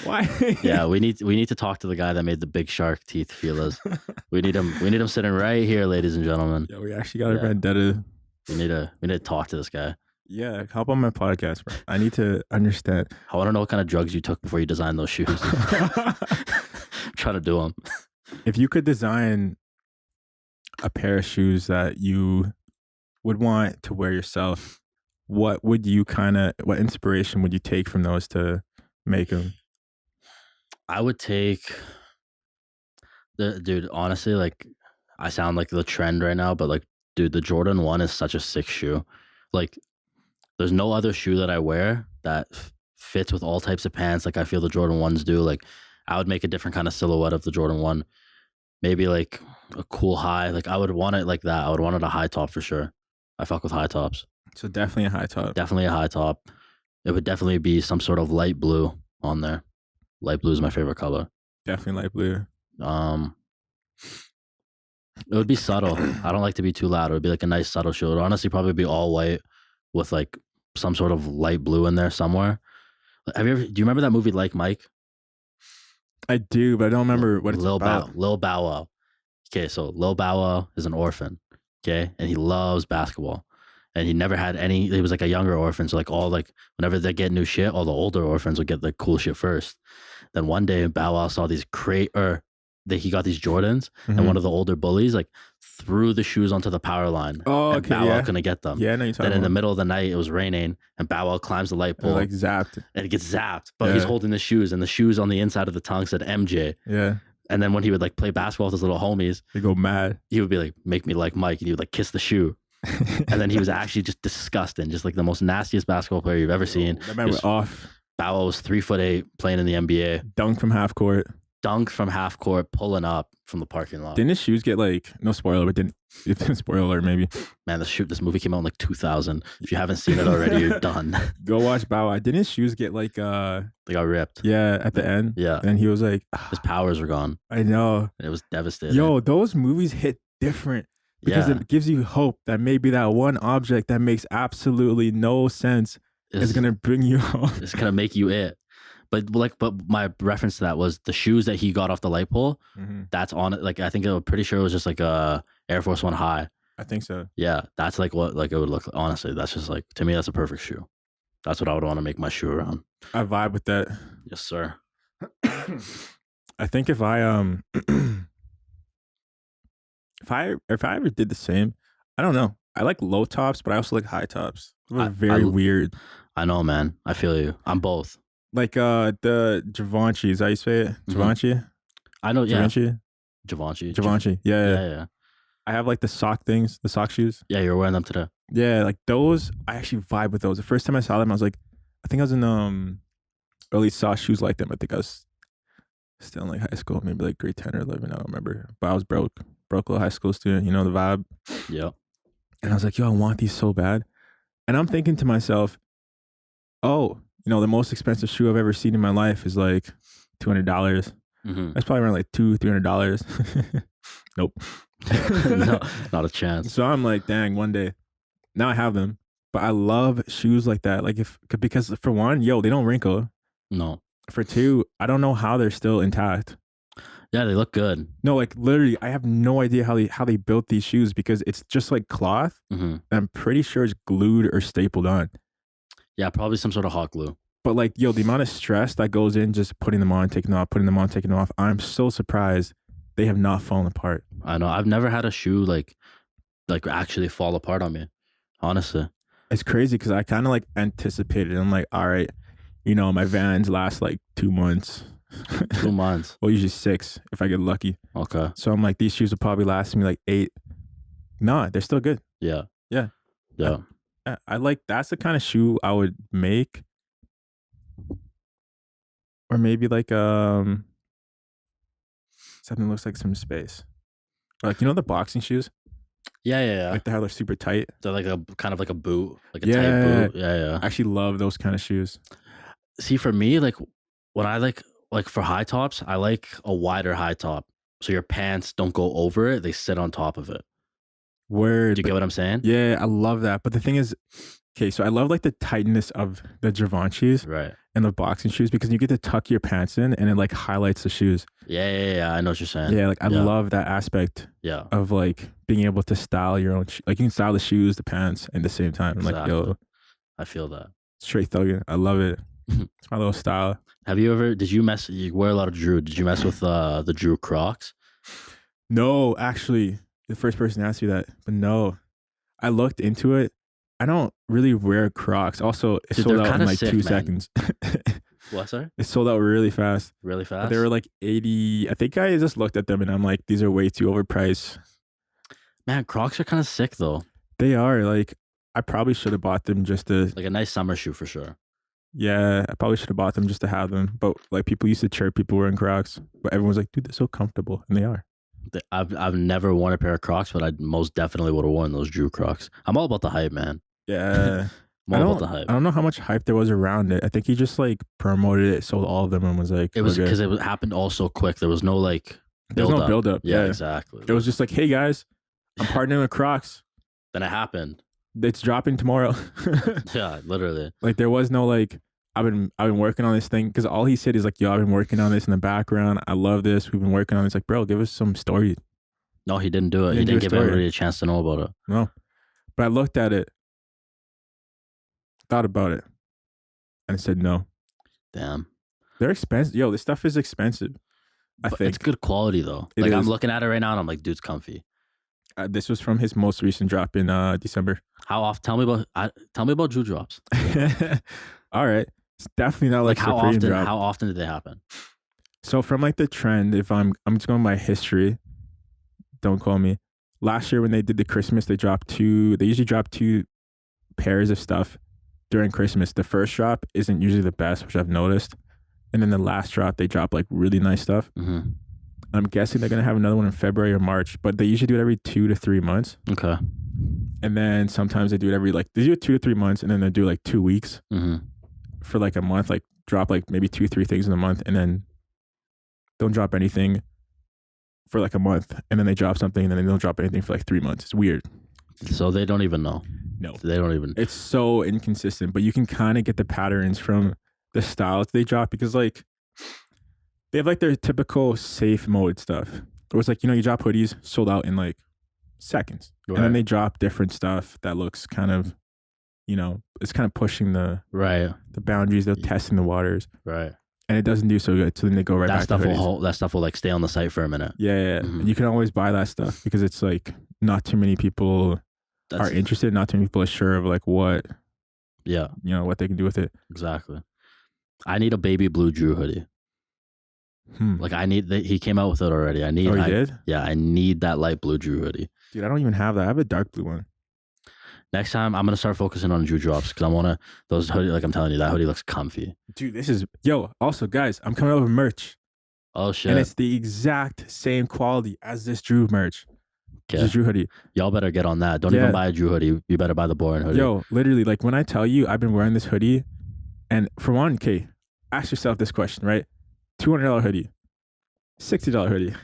A: Why?
B: Yeah, we need to talk to the guy that made the big shark teeth FILAs. We need him sitting right here, ladies and gentlemen.
A: Yeah, we actually got a vendetta.
B: We need to talk to this guy.
A: Yeah, hop on my podcast, bro. I need to understand.
B: I want to know what kind of drugs you took before you designed those shoes. I'm trying to do them.
A: If you could design a pair of shoes that you would want to wear yourself, what inspiration would you take from those to make them?
B: I would take dude, honestly, like, I sound like the trend right now, but like, dude, the Jordan 1 is such a sick shoe. Like, there's no other shoe that I wear that fits with all types of pants like I feel the Jordan 1s do. Like, I would make a different kind of silhouette of the Jordan 1. Maybe like a cool high. Like, I would want it like that. I would want it a high top for sure. I fuck with high tops.
A: So definitely a high top.
B: Definitely a high top. It would definitely be some sort of light blue on there. Light blue is my favorite color.
A: Definitely light blue.
B: It would be subtle. I don't like to be too loud. It would be like a nice subtle shoe. It would honestly probably be all white with like some sort of light blue in there somewhere. Do you remember that movie Like Mike?
A: I do, but I don't remember what it's about.
B: Lil Bow Wow. Okay, so Lil Bow Wow is an orphan. Okay, and he loves basketball, and he never had any. He was like a younger orphan, so like whenever they get new shit, all the older orphans would get the cool shit first. Then one day, Bow Wow saw these he got these Jordans, and one of the older bullies like threw the shoes onto the power line.
A: Oh,
B: and
A: okay,
B: Bow Wow couldn't get them.
A: Yeah, I know you're talking
B: Then in the
A: about.
B: middle of the night, it was raining, and Bow Wow climbs the light pole,
A: Like zapped.
B: and it gets zapped. But he's holding the shoes, and the shoes on the inside of the tongue said MJ.
A: Yeah.
B: And then when he would like play basketball with his little homies,
A: They go mad.
B: he would be like, "Make me like Mike," and he would like kiss the shoe. And then he was actually just disgusting, just like the most nastiest basketball player you've ever seen.
A: That man was off.
B: Bow Wow was 3'8", playing in the NBA.
A: Dunk from half court.
B: Dunk from half court, pulling up from the parking lot.
A: Didn't his shoes get like, no spoiler, but didn't spoiler alert maybe.
B: Man, this movie came out in like 2000. If you haven't seen it already, you're done.
A: Go watch Bow Wow. Didn't his shoes get like
B: They got ripped.
A: yeah, at the end?
B: Yeah.
A: And he was like,
B: His powers were gone.
A: I know.
B: It was devastating.
A: Yo, those movies hit different because it gives you hope that maybe that one object that makes absolutely no sense is gonna bring you home.
B: It's gonna make you it. But my reference to that was the shoes that he got off the light pole. That's on it. Like I think I'm pretty sure it was just like a Air Force One high.
A: I think so.
B: Yeah, that's like what like it would look. Honestly, that's just like, to me, that's a perfect shoe. That's what I would want to make my shoe around.
A: I vibe with that.
B: Yes, sir.
A: I think if I if I ever did the same, I don't know. I like low tops, but I also like high tops. Very weird.
B: I know, man. I feel you. I'm both.
A: Like the Givenchy's, how you say it? Givenchy?
B: I know, yeah.
A: Givenchy?
B: Givenchy.
A: Yeah. I have like the sock things, the sock shoes.
B: Yeah, you're wearing them today.
A: Yeah, like those, I actually vibe with those. The first time I saw them, I was like, I think I was in early saw shoes like them. I think I was still in like high school, maybe like grade 10 or 11, I don't remember. But I was broke little high school student, you know the vibe.
B: Yeah.
A: And I was like, yo, I want these so bad. And I'm thinking to myself, oh, you know, the most expensive shoe I've ever seen in my life is like $200. That's probably around like $300. Nope.
B: No, not a chance.
A: So I'm like, dang, one day. Now I have them. But I love shoes like that. Like because for one, yo, they don't wrinkle.
B: No.
A: For two, I don't know how they're still intact.
B: Yeah, they look good.
A: No, like literally, I have no idea how they built these shoes because it's just like cloth. And I'm pretty sure it's glued or stapled on.
B: Yeah, probably some sort of hot glue.
A: But like, yo, the amount of stress that goes in just putting them on, taking them off, putting them on, taking them off. I'm so surprised they have not fallen apart.
B: I know. I've never had a shoe like actually fall apart on me. Honestly.
A: It's crazy because I kind of like anticipated. I'm like, all right, you know, my Vans last like 2 months.
B: 2 months.
A: Well, usually 6 if I get lucky.
B: Okay.
A: So I'm like, these shoes will probably last me like 8. Nah, they're still good.
B: Yeah.
A: Yeah.
B: Yeah.
A: I like, that's the kind of shoe I would make. Or maybe like something that looks like some space. Or like, you know the boxing shoes?
B: Yeah.
A: Like they're super tight.
B: They're like a kind of like a boot, like a tight boot. Yeah.
A: I actually love those kind of shoes.
B: See, for me, like when I like for high tops, I like a wider high top. So your pants don't go over it, they sit on top of it.
A: Word.
B: Do you get what I'm saying?
A: Yeah, I love that. But the thing is, okay, so I love like the tightness of the Givenchy's and the boxing shoes because you get to tuck your pants in and it like highlights the shoes.
B: Yeah. I know what you're saying.
A: Yeah, like I love that aspect of like being able to style your own, like you can style the shoes, the pants at the same time. I'm like, yo.
B: I feel that.
A: Straight thugging. I love it. It's my little style.
B: You wear a lot of Drew. Did you mess with the Drew Crocs?
A: No, actually, the first person to ask you that, but no. I looked into it. I don't really wear Crocs. Also, it sold out in like 2 seconds.
B: What, sorry?
A: It sold out really fast.
B: Really fast?
A: They were like 80. I think I just looked at them and I'm like, these are way too overpriced.
B: Man, Crocs are kind of sick though.
A: They are. Like, I probably should have bought them just to...
B: Like a nice summer shoe for sure.
A: Yeah, I probably should have bought them just to have them. But like people used to chirp people wearing Crocs. But everyone was like, dude, they're so comfortable. And they are.
B: I've never worn a pair of Crocs, but I most definitely would have worn those Drew Crocs. I'm all about the hype, man.
A: Yeah.
B: I'm all about the hype.
A: I don't know how much hype there was around it. I think he just like promoted it, sold all of them and was like...
B: It was because it happened all so quick. There was no like
A: build up. There was no build up.
B: Yeah, exactly.
A: It was just like, hey guys, I'm partnering with Crocs.
B: Then it happened.
A: It's dropping tomorrow.
B: Yeah, literally.
A: Like there was no like, I've been working on this thing because all he said is like, yo, I've been working on this in the background. I love this. We've been working on this. Like, bro, give us some story.
B: No, he didn't do it.
A: He
B: He
A: didn't do
B: didn't
A: a
B: give
A: story.
B: everybody a chance to know about it.
A: No. But I looked at it, thought about it, and said no.
B: Damn.
A: They're expensive. Yo, this stuff is expensive. I
B: But
A: think
B: it's good quality though.
A: It
B: Like I'm
A: is.
B: looking at it right now and I'm like, dude's comfy.
A: This was from his most recent drop in December.
B: How often? Tell me about Drew drops.
A: All right. It's definitely not like
B: how
A: Supreme
B: often?
A: drop.
B: How often did they happen?
A: So from like the trend, if I'm just going by history, don't call me. Last year when they did the Christmas, they usually drop 2 pairs of stuff during Christmas. The first drop isn't usually the best, which I've noticed. And then the last drop, they drop like really nice stuff.
B: Mm-hmm.
A: I'm guessing they're going to have another one in February or March, but they usually do it every 2 to 3 months.
B: Okay.
A: And then sometimes they do it they do it 2 to 3 months, and then they do like 2 weeks
B: Mm-hmm.
A: for like a month, like drop like maybe 2-3 things in a month, and then don't drop anything for like a month, and then they drop something, and then they don't drop anything for like 3 months. It's weird.
B: So they don't even know.
A: No.
B: They don't even.
A: It's so inconsistent, but you can kind of get the patterns from the styles they drop because like they have like their typical safe mode stuff. It was like, you drop hoodies sold out in like seconds.
B: Right.
A: And then they drop different stuff that looks kind of, it's kind of pushing the boundaries. They're testing the waters.
B: Right.
A: And it doesn't do so good. So then they go right back to hoodies.
B: That stuff will like stay on the site for a minute.
A: Yeah.
B: Mhm.
A: And you can always buy that stuff because it's like not too many people are interested. Not too many people are sure of like what, what they can do with it.
B: Exactly. I need a baby blue Drew hoodie. Like he came out with it already.
A: He did?
B: Yeah, I need that light blue Drew hoodie.
A: Dude, I don't even have that. I have a dark blue one.
B: Next time, I'm going to start focusing on Drew drops because I want to, those hoodie, like I'm telling you, that hoodie looks comfy.
A: Dude, also guys, I'm coming out with merch.
B: Oh shit.
A: And it's the exact same quality as this Drew merch.
B: Okay.
A: This Drew hoodie.
B: Y'all better get on that. Don't even buy a Drew hoodie. You better buy the boring hoodie.
A: Yo, literally, like when I tell you I've been wearing this hoodie, and for one, okay, ask yourself this question, right? $200 hoodie, $60 hoodie.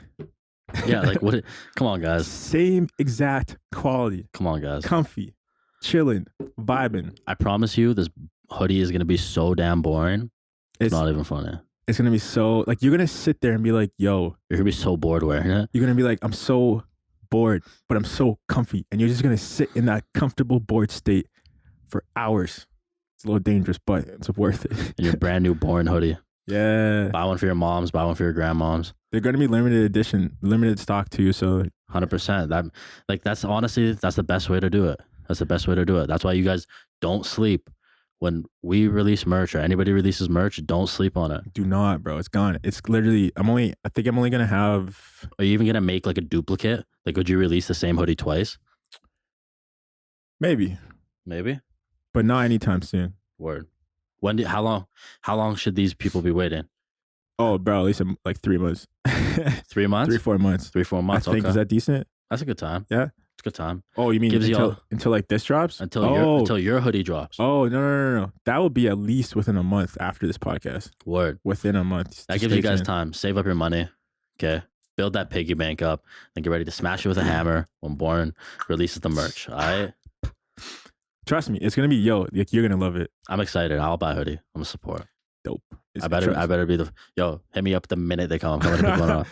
B: Yeah, like what? Come on, guys.
A: Same exact quality.
B: Come on, guys.
A: Comfy, chilling, vibing.
B: I promise you, this hoodie is gonna be so damn boring. It's not even funny.
A: It's gonna be so like you're gonna sit there and be like, "Yo,"
B: you're gonna be so bored wearing it.
A: You're gonna be like, "I'm so bored, but I'm so comfy," and you're just gonna sit in that comfortable bored state for hours. It's a little dangerous, but it's worth it.
B: And your brand new boring hoodie.
A: Yeah.
B: Buy one for your moms. Buy one for your grandmoms.
A: They're gonna be limited edition, limited stock too. So
B: 100%. That's honestly the best way to do it. That's the best way to do it. That's why you guys don't sleep when we release merch or anybody releases merch. Don't sleep on it.
A: Do not, bro. It's gone. It's literally. I think I'm only gonna have.
B: Are you even gonna make like a duplicate? Like, would you release the same hoodie twice?
A: Maybe, but not anytime soon.
B: Word. How long should these people be waiting?
A: Oh, bro, at least like 3 months.
B: 3 months?
A: 3-4 months.
B: 3-4 months.
A: I think,
B: okay.
A: Is that decent?
B: That's a good time.
A: Yeah.
B: It's a good time.
A: Oh, you mean until like this drops?
B: Until your hoodie drops.
A: Oh, no. That will be at least within a month after this podcast.
B: Word.
A: Within a month.
B: That gives you guys time. Save up your money. Okay. Build that piggy bank up and get ready to smash it with a hammer when Born releases the merch. All right.
A: Trust me, it's gonna be like you're gonna love it.
B: I'm excited. I'll buy a hoodie. I'm a support.
A: Dope.
B: I better be hit me up the minute they come. I'm coming to pick one up.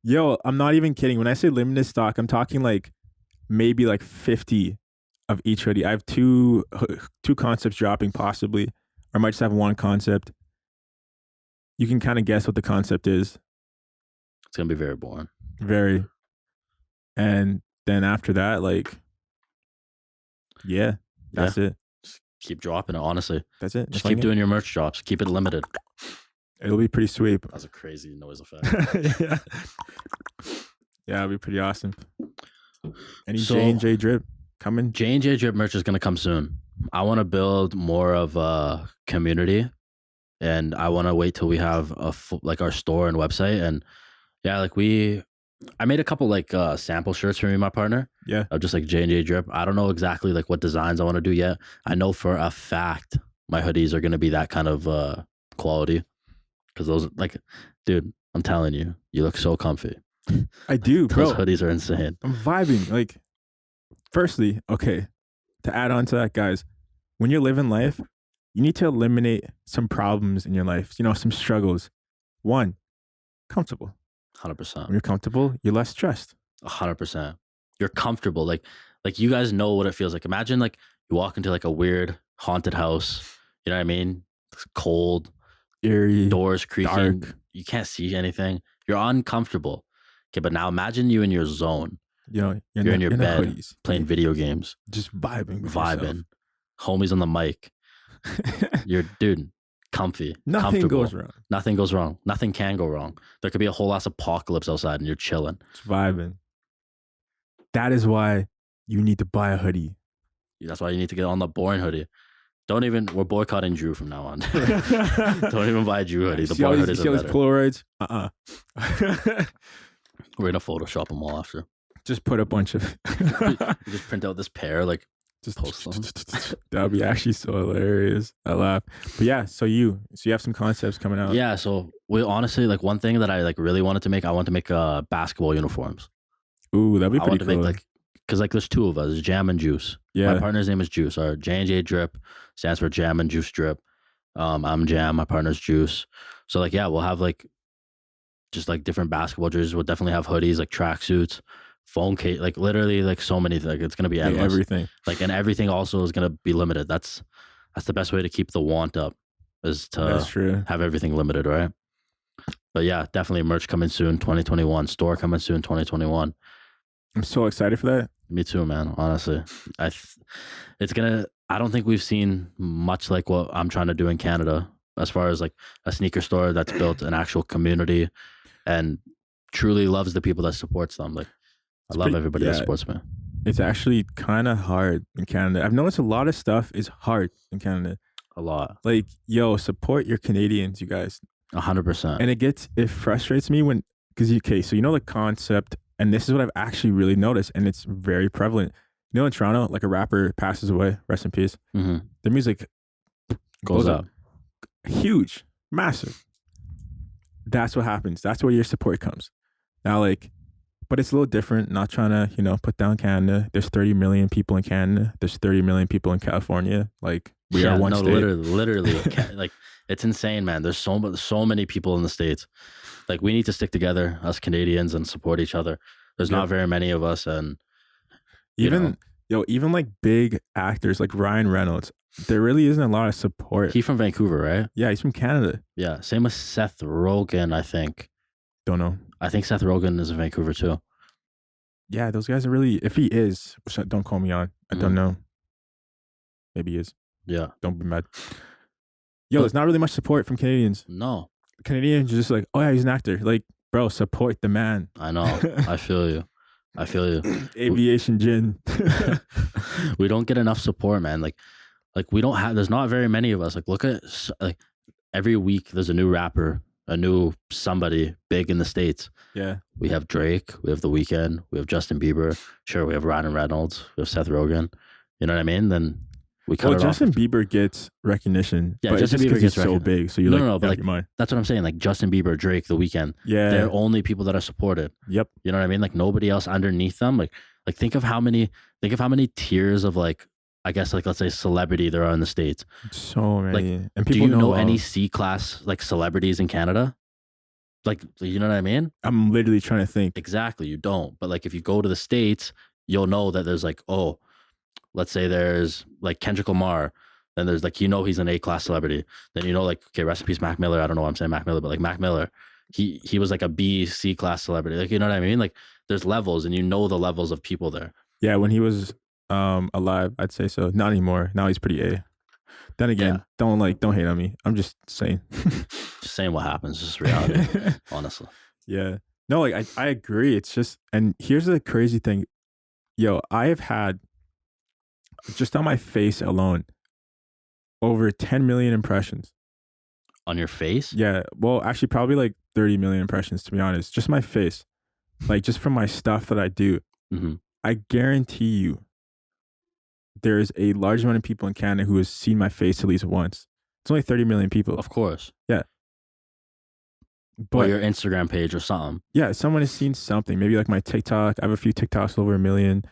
A: Yo, I'm not even kidding. When I say limited stock, I'm talking like maybe like 50 of each hoodie. I have two concepts dropping possibly, or I might just have one concept. You can kind of guess what the concept is.
B: It's gonna be very boring.
A: Very. And then after that, like, yeah. That's it.
B: Just keep dropping it, honestly.
A: That's it.
B: Just keep doing your merch drops. Keep it limited.
A: It'll be pretty sweet.
B: That's a crazy noise effect.
A: Yeah, it'll be pretty awesome. Any JNJ Drip coming?
B: JNJ Drip merch is going to come soon. I want to build more of a community, and I want to wait till we have our store and website. And yeah, I made a couple sample shirts for me and my partner.
A: Yeah.
B: Of just like JNJ Drip. I don't know exactly like what designs I want to do yet. I know for a fact my hoodies are going to be that kind of quality. Because those, dude, I'm telling you, you look so comfy.
A: I do, bro.
B: Those hoodies are insane.
A: I'm vibing. Like, firstly, okay, to add on to that, guys, when you're living life, you need to eliminate some problems in your life, you know, some struggles. One, comfortable.
B: 100%.
A: When you're comfortable, you're less stressed.
B: 100%. You're comfortable. Like you guys know what it feels like. Imagine like you walk into like a weird haunted house. You know what I mean? It's cold,
A: Eerie,
B: doors creaking.
A: dark.
B: You can't see anything. You're uncomfortable. Okay, but now imagine you in your zone.
A: You know,
B: You're in your bed
A: hoodies,
B: playing video games,
A: just vibing, with yourself.
B: Homies on the mic. You're dude, comfy.
A: Nothing
B: comfortable.
A: goes wrong.
B: Nothing goes wrong. Nothing can go wrong. There could be a whole ass apocalypse outside, and you're chilling.
A: Just vibing. That is why you need to buy a hoodie.
B: That's why you need to get on the boring hoodie. We're boycotting Drew from now on. Don't even buy a Drew hoodie. The boring hoodies
A: see
B: are
A: all these
B: better.
A: Polaroids?
B: We're gonna Photoshop them all after.
A: Just put a bunch of...
B: You just print out this pair, like,
A: just
B: post them.
A: That would be actually so hilarious. I laugh. But yeah, so you have some concepts coming out.
B: Yeah, so we honestly, like, one thing that I like really wanted to make, I want to make basketball uniforms.
A: Ooh, that'd be
B: I
A: pretty
B: want to
A: cool.
B: make like, because like there's two of us, Jam and Juice.
A: Yeah.
B: My partner's name is Juice. Our JNJ Drip stands for Jam and Juice Drip. I'm Jam, my partner's Juice. So like, yeah, we'll have like just like different basketball jerseys. We'll definitely have hoodies, like tracksuits, phone case, like literally like so many things. Like, it's gonna be
A: Like
B: endless.
A: everything.
B: Like, and everything also is gonna be limited. That's the best way to keep the want up, is
A: That's
B: to
A: true.
B: have everything limited, right? But yeah, definitely merch coming soon, 2021. Store coming soon, 2021.
A: I'm so excited for that.
B: Me too, man. Honestly, I don't think we've seen much like what I'm trying to do in Canada, as far as like a sneaker store that's built an actual community and truly loves the people that supports them. Like, I love everybody that supports me.
A: It's actually kind of hard in Canada. I've noticed a lot of stuff is hard in Canada.
B: A lot.
A: Like, yo, support your Canadians, you guys.
B: 100%.
A: And it frustrates me when, because so you know the concept, and this is what I've actually really noticed, and it's very prevalent. You know, in Toronto, like a rapper passes away, rest in peace.
B: Mm-hmm.
A: The music
B: Goes up.
A: Huge, massive. That's what happens. That's where your support comes. Now, like, but it's a little different. Not trying to, you know, put down Canada. There's 30 million people in Canada. There's 30 million people in California. Like, we are one state.
B: Literally, like, it's insane, man. There's so many people in the States. Like, we need to stick together, us Canadians, and support each other. There's not very many of us, and even like big actors like Ryan Reynolds, there really isn't a lot of support. He's from Vancouver, right?
A: Yeah, he's from Canada.
B: Yeah, same with Seth Rogen, I think.
A: Don't know.
B: I think Seth Rogen is in Vancouver too.
A: Yeah, those guys are really, if he is, don't call me on. I don't know. Maybe he is.
B: Yeah.
A: Don't be mad. Yo, there's not really much support from Canadians.
B: No.
A: Canadians are just like, oh yeah, he's an actor. Like, bro, support the man.
B: I know. I feel you.
A: Aviation gin.
B: We don't get enough support, man. Like we don't have, there's not very many of us. Like, look at, like, every week there's a new rapper, a new somebody big in the States.
A: Yeah.
B: We have Drake, we have The Weeknd, we have Justin Bieber. Sure, we have Ryan Reynolds, we have Seth Rogen. You know what I mean? Then we cut it off.
A: Justin Bieber gets recognition.
B: Yeah,
A: but
B: Justin Bieber gets
A: so big. So you're
B: no, but like,
A: your mind.
B: that's what I'm saying. Like, Justin Bieber, Drake, The Weeknd.
A: Yeah.
B: They're only people that are supported.
A: Yep.
B: You know what I mean? Like, nobody else underneath them. Like think of how many tiers of, like, I guess, like, let's say celebrity there are in the States.
A: So many.
B: Like,
A: and people
B: do you know any C-class like celebrities in Canada? Like, you know what I mean?
A: I'm literally trying to think.
B: Exactly. You don't. But like, if you go to the States, you'll know that there's like, oh, let's say there's like Kendrick Lamar. Then there's like, you know, he's an A-class celebrity. Then, you know, like, okay, rest in peace, Mac Miller. I don't know why I'm saying Mac Miller, but like Mac Miller, he was like a B, C-class celebrity. Like, you know what I mean? Like, there's levels, and you know the levels of people there.
A: Yeah, when he was alive, I'd say so. Not anymore. Now he's pretty A. Then again, don't hate on me. I'm just saying.
B: Just saying what happens. Just reality, honestly.
A: Yeah. No, like, I agree. It's just, and here's the crazy thing. Yo, I have had, just on my face alone, over 10 million impressions.
B: On your face?
A: Yeah. Well, actually, probably like 30 million impressions, to be honest. Just my face. Like, just from my stuff that I do.
B: Mm-hmm.
A: I guarantee you there's a large amount of people in Canada who has seen my face at least once. It's only 30 million people.
B: Of course.
A: Yeah. But
B: or your Instagram page or something.
A: Yeah, someone has seen something. Maybe like my TikTok. I have a few TikToks over 1 million.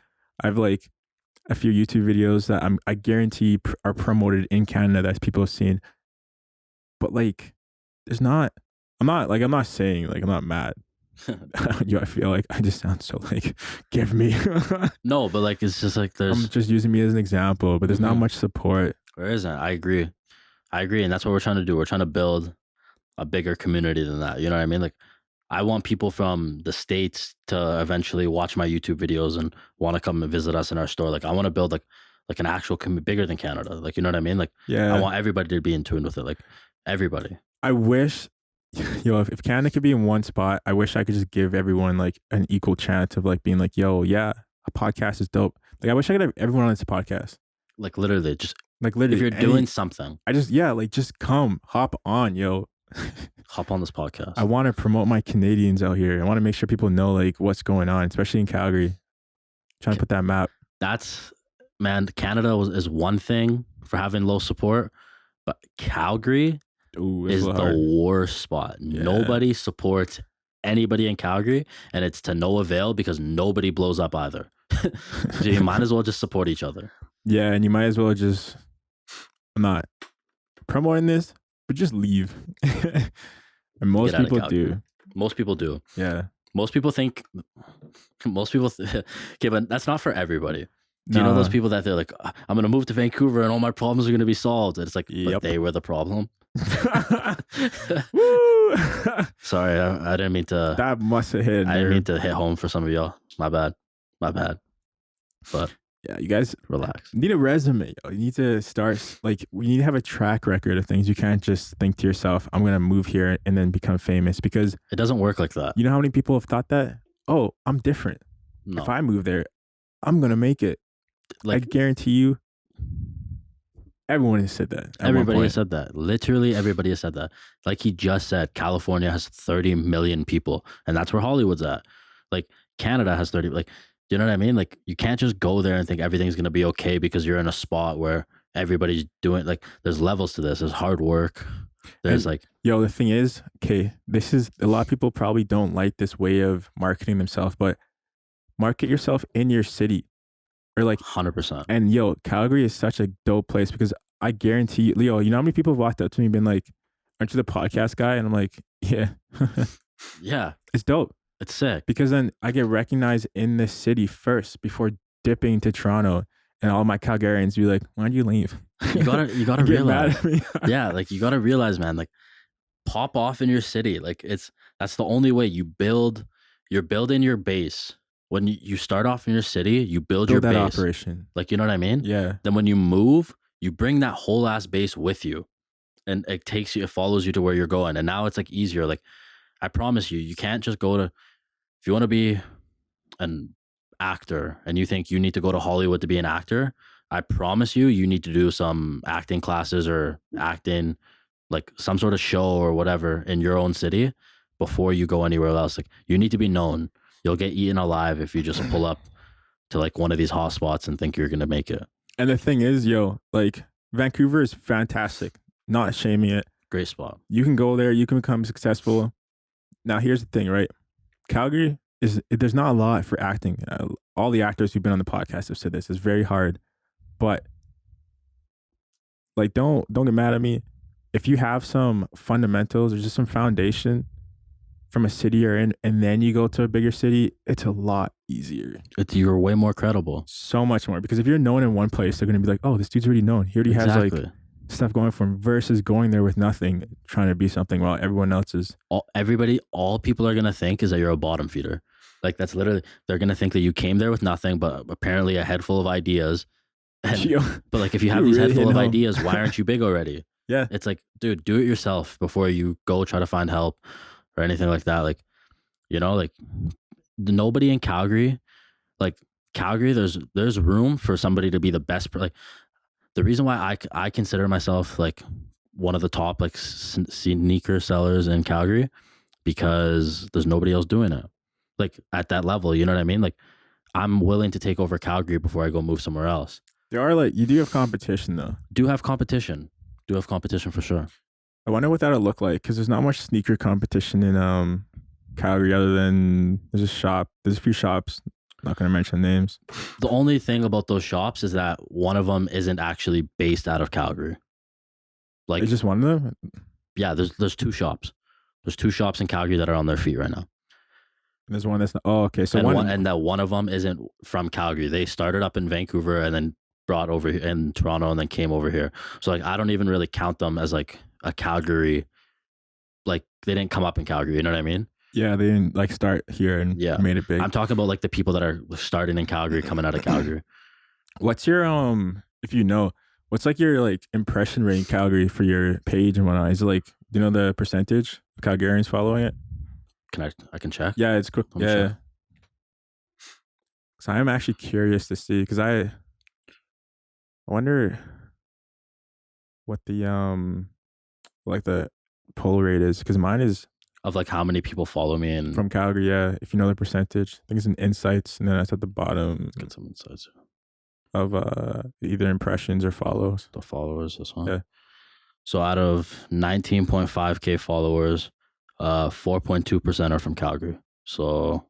A: I've like a few YouTube videos that I guarantee are promoted in Canada that people have seen. But like, there's not. I'm not saying like I'm not mad. Yo, I feel like I just sound so like, give me.
B: No, but like it's just like
A: I'm just using me as an example, but there's not much support.
B: There isn't. I agree, and that's what we're trying to do. We're trying to build a bigger community than that. You know what I mean? Like, I want people from the States to eventually watch my YouTube videos and want to come and visit us in our store. Like, I want to build like an actual bigger than Canada. Like, you know what I mean? Like,
A: Yeah,
B: I want everybody to be in tune with it. Like, everybody.
A: I wish, yo, if Canada could be in one spot, I wish I could just give everyone like an equal chance of like being like, yo, yeah, a podcast is dope. Like, I wish I could have everyone on this podcast.
B: Like, literally, just
A: like literally,
B: if you're doing something,
A: like just come, hop on, yo.
B: Hop on this podcast.
A: I want to promote my Canadians out here. I want to make sure people know like what's going on, especially in Calgary. Trying to put that map.
B: That's, man, Canada is one thing for having low support, but Calgary is the worst spot. Yeah. Nobody supports anybody in Calgary, and it's to no avail because nobody blows up either. So you might as well just support each other.
A: Yeah, and you might as well just, I'm not promoting this, but just leave. And most people do.
B: Most people do.
A: Yeah.
B: Most people think, okay, but that's not for everybody. Do you know those people that they're like, I'm going to move to Vancouver and all my problems are going to be solved? And it's like, but they were the problem. Sorry, I didn't mean to.
A: That must have hit.
B: I didn't mean to hit home for some of y'all. My bad. But
A: yeah, you guys
B: relax.
A: You need a resume. You need to start, like, we need to have a track record of things. You can't just think to yourself, I'm going to move here and then become famous, because
B: it doesn't work like that.
A: You know how many people have thought that? Oh, I'm different. No. If I move there, I'm going to make it. Like, I guarantee you, everyone has said that.
B: Everybody has said that. Literally, everybody has said that. Like he just said, California has 30 million people, and that's where Hollywood's at. Like, Canada has 30. Like, you know what I mean? Like, you can't just go there and think everything's gonna be okay because you're in a spot where everybody's doing. Like, there's levels to this. There's hard work. There's like,
A: yo, the thing is, okay, this is, a lot of people probably don't like this way of marketing themselves, but market yourself in your city. Or like
B: 100%.
A: And yo, Calgary is such a dope place, because I guarantee you, Leo, you know how many people have walked up to me and been like, aren't you the podcast guy? And I'm like, yeah.
B: Yeah.
A: It's dope.
B: It's sick.
A: Because then I get recognized in this city first before dipping to Toronto, and all my Calgarians be like, why'd you leave?
B: You gotta realize. Yeah, like, you gotta realize, man, like, pop off in your city. Like, that's the only way you're building your base. When you start off in your city, you build your base.
A: Operation.
B: Like, you know what I mean?
A: Yeah.
B: Then when you move, you bring that whole ass base with you, and it follows you to where you're going. And now it's like easier. Like, I promise you, you can't just go to, if you want to be an actor and you think you need to go to Hollywood to be an actor, I promise you need to do some acting classes or acting, like some sort of show or whatever in your own city before you go anywhere else. Like, you need to be known. You'll get eaten alive if you just pull up to like one of these hot spots and think you're going to make it.
A: And the thing is, yo, like, Vancouver is fantastic. Not shaming it.
B: Great spot.
A: You can go there. You can become successful. Now, here's the thing, right? Calgary there's not a lot for acting. All the actors who've been on the podcast have said this. It's very hard. But like, don't get mad at me. If you have some fundamentals or just some foundation from a city you're in, and then you go to a bigger city, it's a lot easier.
B: You're way more credible.
A: So much more. Because if you're known in one place, they're going to be like, oh, this dude's already known. He already has like stuff going for him, versus going there with nothing, trying to be something while everyone else is. All people are going to think is that you're a bottom feeder. Like, that's literally, they're going to think that you came there with nothing, but apparently a head full of ideas. And, but like, if you have these head full of ideas, why aren't you big already? Yeah.
B: It's like, dude, do it yourself before you go try to find help or anything like that. Like, you know, like, nobody in Calgary, like, Calgary, there's room for somebody to be the best. Like, the reason why I consider myself like one of the top like sneaker sellers in Calgary, because there's nobody else doing it like at that level. You know what I mean? Like, I'm willing to take over Calgary before I go move somewhere else.
A: There are like, you do have competition though.
B: Do have competition for sure.
A: I wonder what that'll look like, because there's not much sneaker competition in Calgary other than there's a few shops. Not gonna mention names.
B: The only thing about those shops is that one of them isn't actually based out of Calgary. Like,
A: It's just one of them.
B: yeah, there's 2 shops. There's 2 shops in Calgary that are on their feet right now.
A: There's one that's not. Oh, okay. So
B: And that one of them isn't from Calgary. They started up in Vancouver and then brought over here in Toronto and then came over here. So like, I don't even really count them as like a Calgary. Like, they didn't come up in Calgary. You know what I mean?
A: Yeah, they didn't like start here and made it big.
B: I'm talking about like the people that are starting in Calgary, coming out of Calgary.
A: What's your if you know, what's like your like impression rate in Calgary for your page and whatnot? Is it like, do you know the percentage of Calgarians following it?
B: I can check?
A: Yeah, it's quick. Yeah. So I'm actually curious to see, because I wonder what the like the poll rate is, because mine is
B: of like how many people follow me and
A: from Calgary. Yeah, if you know the percentage, I think it's in insights, and then that's at the bottom.
B: Get some insights
A: of either impressions or follows.
B: The followers, this one.
A: Yeah.
B: So out of 19.5K followers, 4.2% are from Calgary. So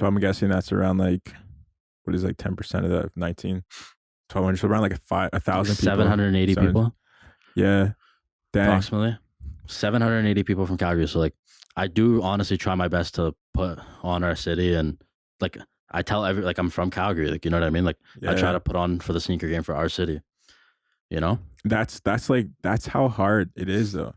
A: I'm guessing that's around like, what is like 10% of the 19, 1,200, so around like 1,000 people.
B: 780 people.
A: Yeah. Dang.
B: Approximately 780 people from Calgary. So like, I do honestly try my best to put on our city, and like I tell like I'm from Calgary, like, you know what I mean? Like, I try to put on for the sneaker game for our city, you know? That's
A: how hard it is though.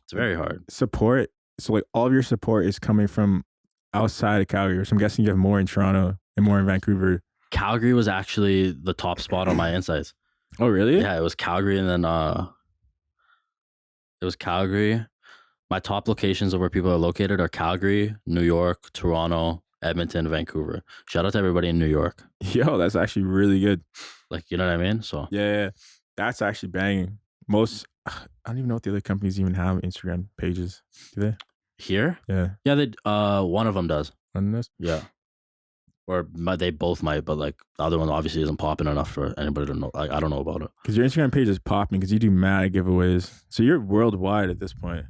B: It's very hard.
A: Support. So like all of your support is coming from outside of Calgary. So I'm guessing you have more in Toronto and more in Vancouver.
B: Calgary was actually the top spot on my insights.
A: Oh, really?
B: Yeah, it was Calgary, and then it was Calgary. My top locations of where people are located are Calgary, New York, Toronto, Edmonton, Vancouver. Shout out to everybody in New York.
A: Yo, that's actually really good.
B: Like, you know what I mean? So
A: yeah, that's actually banging. I don't even know what the other companies even have Instagram pages. Do they?
B: Here?
A: Yeah.
B: Yeah, they one of them does.
A: One does?
B: Yeah. Or they both might, but like the other one obviously isn't popping enough for anybody to know. Like, I don't know about it.
A: Because your Instagram page is popping because you do mad giveaways. So you're worldwide at this point.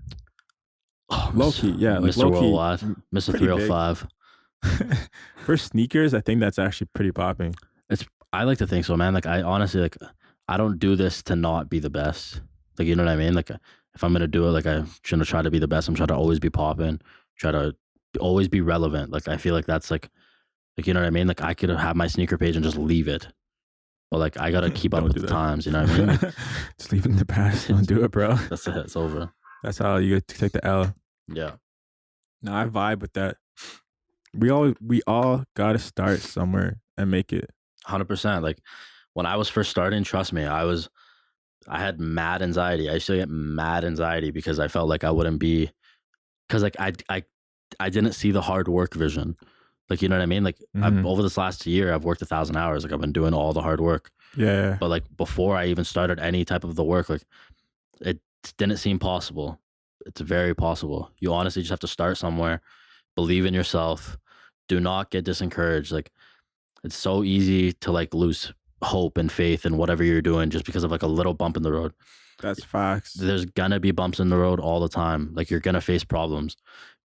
B: Oh,
A: low key, yeah. Like
B: Mr. Worldwide. Mr. 305.
A: For sneakers, I think that's actually pretty popping.
B: I like to think so, man. Like, I honestly, like, I don't do this to not be the best. Like, you know what I mean? Like, if I'm going to do it, like, I'm trying to try to be the best. I'm trying to always be popping, try to always be relevant. Like, I feel like that's like, you know what I mean? Like, I could have my sneaker page and just leave it. But like, I got to keep up with the times, you know what I mean? Like,
A: just leave it in the past. Don't do it, bro.
B: That's it. It's over.
A: That's how you get to take the L.
B: Yeah.
A: No, I vibe with that. We all got to start somewhere and make it.
B: 100%. Like, when I was first starting, trust me, I had mad anxiety. I used to get mad anxiety because I felt like I wouldn't be, because like I didn't see the hard work vision. Like, you know what I mean? Like, over this last year, I've worked 1,000 hours. Like, I've been doing all the hard work.
A: Yeah.
B: But like, before I even started any type of the work, like, it didn't seem possible. It's very possible. You honestly just have to start somewhere. Believe in yourself. Do not get disencouraged. Like, it's so easy to like lose hope and faith in whatever you're doing just because of like a little bump in the road.
A: That's facts.
B: There's gonna be bumps in the road all the time. Like, you're gonna face problems.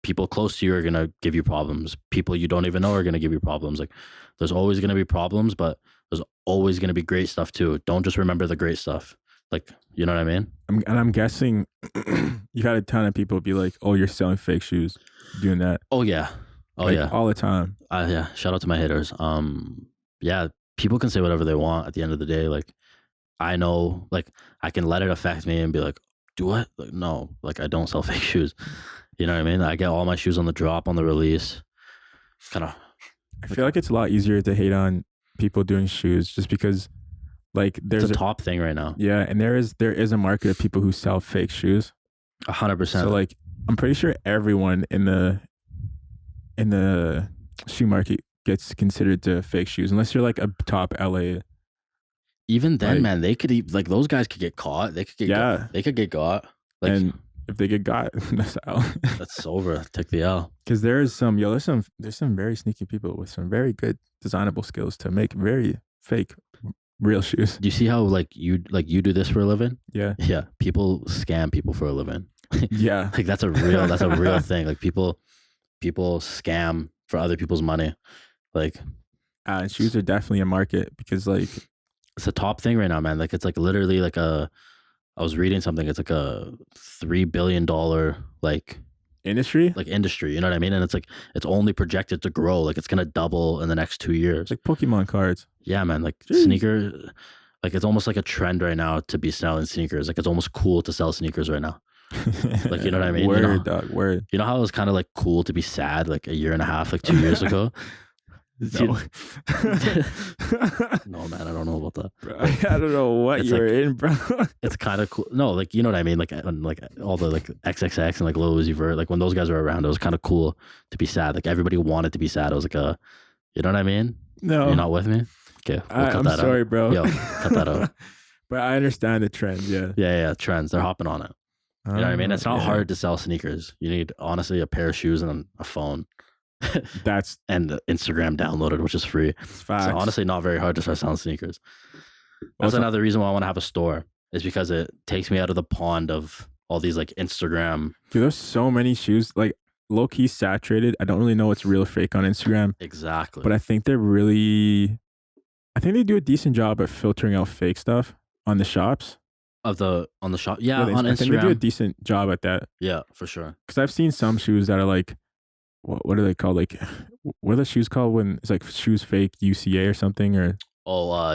B: People close to you are gonna give you problems. People you don't even know are gonna give you problems. Like, there's always gonna be problems, but there's always gonna be great stuff too. Don't just remember the great stuff. Like, you know what I mean?
A: I'm guessing you had a ton of people be like, "Oh, you're selling fake shoes," doing that.
B: Oh yeah. Oh
A: like,
B: yeah.
A: All the time.
B: Yeah. Shout out to my haters. Yeah. People can say whatever they want at the end of the day. Like, I know, like, I can let it affect me and be like, do what? Like, no, like, I don't sell fake shoes. You know what I mean? I get all my shoes on the drop, on the release. Kind of.
A: I feel like it's a lot easier to hate on people doing shoes just because, like, there's
B: a top thing right now.
A: Yeah, and there is a market of people who sell fake shoes.
B: 100%.
A: So like, I'm pretty sure everyone in the shoe market gets considered to fake shoes, unless you're like a top LA.
B: Even then, like, man, they could like those guys could get caught. They could get they could get got. Like,
A: and if they get got, that's out.
B: That's over. Take the L. Because
A: there's some very sneaky people with some very good designable skills to make very fake real shoes.
B: Do you see how like you do this for a living?
A: Yeah.
B: Yeah. People scam people for a living.
A: Yeah.
B: Like, that's a real thing. Like, people people scam for other people's money. Like,
A: and shoes are definitely a market because like
B: it's a top thing right now, man. Like, it's like literally like I was reading something. It's like a $3 billion
A: industry,
B: industry. You know what I mean? And it's like it's only projected to grow. Like, it's gonna double in the next 2 years.
A: It's like Pokemon cards.
B: Yeah, man. Like
A: Jeez.
B: sneaker, like it's almost like a trend right now to be selling sneakers. Like it's almost cool to sell sneakers right now. Like, you know what I mean?
A: Word, dog, word.
B: You know how it was kind of like cool to be sad like a year and a half, like 2 years ago?
A: No.
B: No, man, I don't know about that.
A: Bro, I don't know what you're in, bro.
B: It's kind of cool. No, like, you know what I mean? Like all the like XXX and like Lil Uzi Vert, like when those guys were around, it was kind of cool to be sad. Like everybody wanted to be sad. It was like you know what I mean?
A: No.
B: You're not with me? Okay,
A: I'm sorry, bro.
B: Yo, cut that out.
A: But I understand the trend, yeah.
B: Yeah, trends. They're hopping on it. You know what I mean? It's not hard to sell sneakers. You need, honestly, a pair of shoes and a phone. And the Instagram downloaded, which is free. It's honestly not very hard to start selling sneakers. That's another reason why I want to have a store, is because it takes me out of the pond of all these like Instagram.
A: Dude, there's so many shoes, like low-key saturated. I don't really know what's real or fake on Instagram.
B: Exactly.
A: But I think they do a decent job at filtering out fake stuff on the shops.
B: On the shop? Yeah, on Instagram.
A: I think they do a decent job at that.
B: Yeah, for sure.
A: Because I've seen some shoes that are like, what are they called? Like, what are the shoes called when it's like shoes fake UCA or something? Or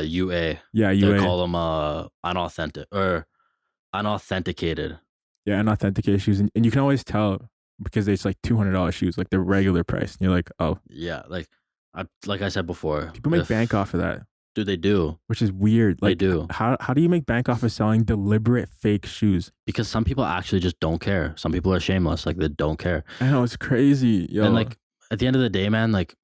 B: UA.
A: Yeah, UA.
B: They call them unauthenticated.
A: Yeah, unauthenticated shoes. And you can always tell because it's like $200 shoes, like the regular price. And you're like, oh.
B: Yeah, like I said before.
A: People make bank off of that.
B: Dude, they do.
A: Which is weird. Like,
B: they do.
A: How do you make bank off of selling deliberate fake shoes?
B: Because some people actually just don't care. Some people are shameless. Like, they don't care.
A: I know, it's crazy. Yo.
B: And like, at the end of the day, man, like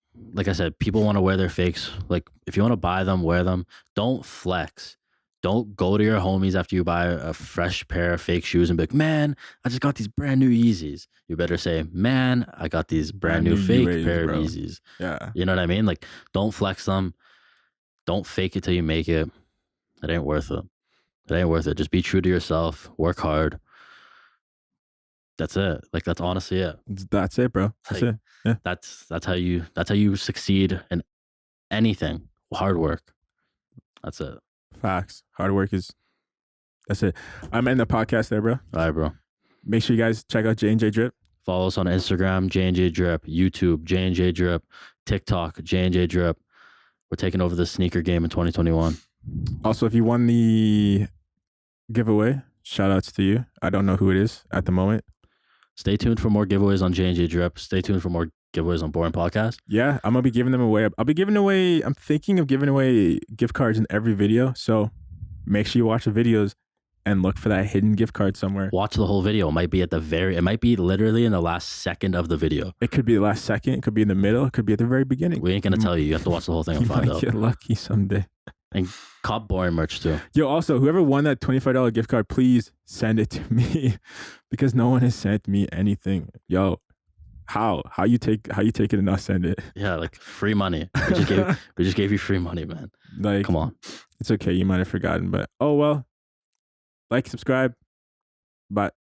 B: I said, people want to wear their fakes. Like, if you want to buy them, wear them. Don't flex. Don't go to your homies after you buy a fresh pair of fake shoes and be like, man, I just got these brand new Yeezys. You better say, man, I got these brand new fake pair of Yeezys.
A: Yeah.
B: You know what I mean? Like, don't flex them. Don't fake it till you make it. It ain't worth it. It ain't worth it. Just be true to yourself. Work hard. That's it. Like, that's honestly it.
A: That's it, bro. That's
B: like,
A: it. Yeah.
B: That's how you succeed in anything. Hard work. That's it.
A: Facts. Hard work that's it. I'm ending the podcast there, bro.
B: All right, bro.
A: Make sure you guys check out JNJ Drip.
B: Follow us on Instagram, JNJ Drip, YouTube, JNJ Drip, TikTok, JNJ Drip. We're taking over the sneaker game in 2021.
A: Also, if you won the giveaway, shout outs to you. I don't know who it is at the moment.
B: Stay tuned for more giveaways on JNJ Drip. Stay tuned for more giveaways on Boring Podcast.
A: Yeah, I'm going to be giving them away. I'm thinking of giving away gift cards in every video. So make sure you watch the videos and look for that hidden gift card somewhere.
B: Watch the whole video. It might be literally in the last second of the video.
A: It could be the last second. It could be in the middle. It could be at the very beginning.
B: We ain't going to tell you. You have to watch the whole thing and find out.
A: You might get lucky someday.
B: And cop Boring merch too.
A: Yo, also, whoever won that $25 gift card, please send it to me because no one has sent me anything. Yo, how you take it and not send it?
B: Yeah, like free money. We just gave you free money, man.
A: Like,
B: come on.
A: It's okay. You might have forgotten, but oh well. Like, subscribe. Bye.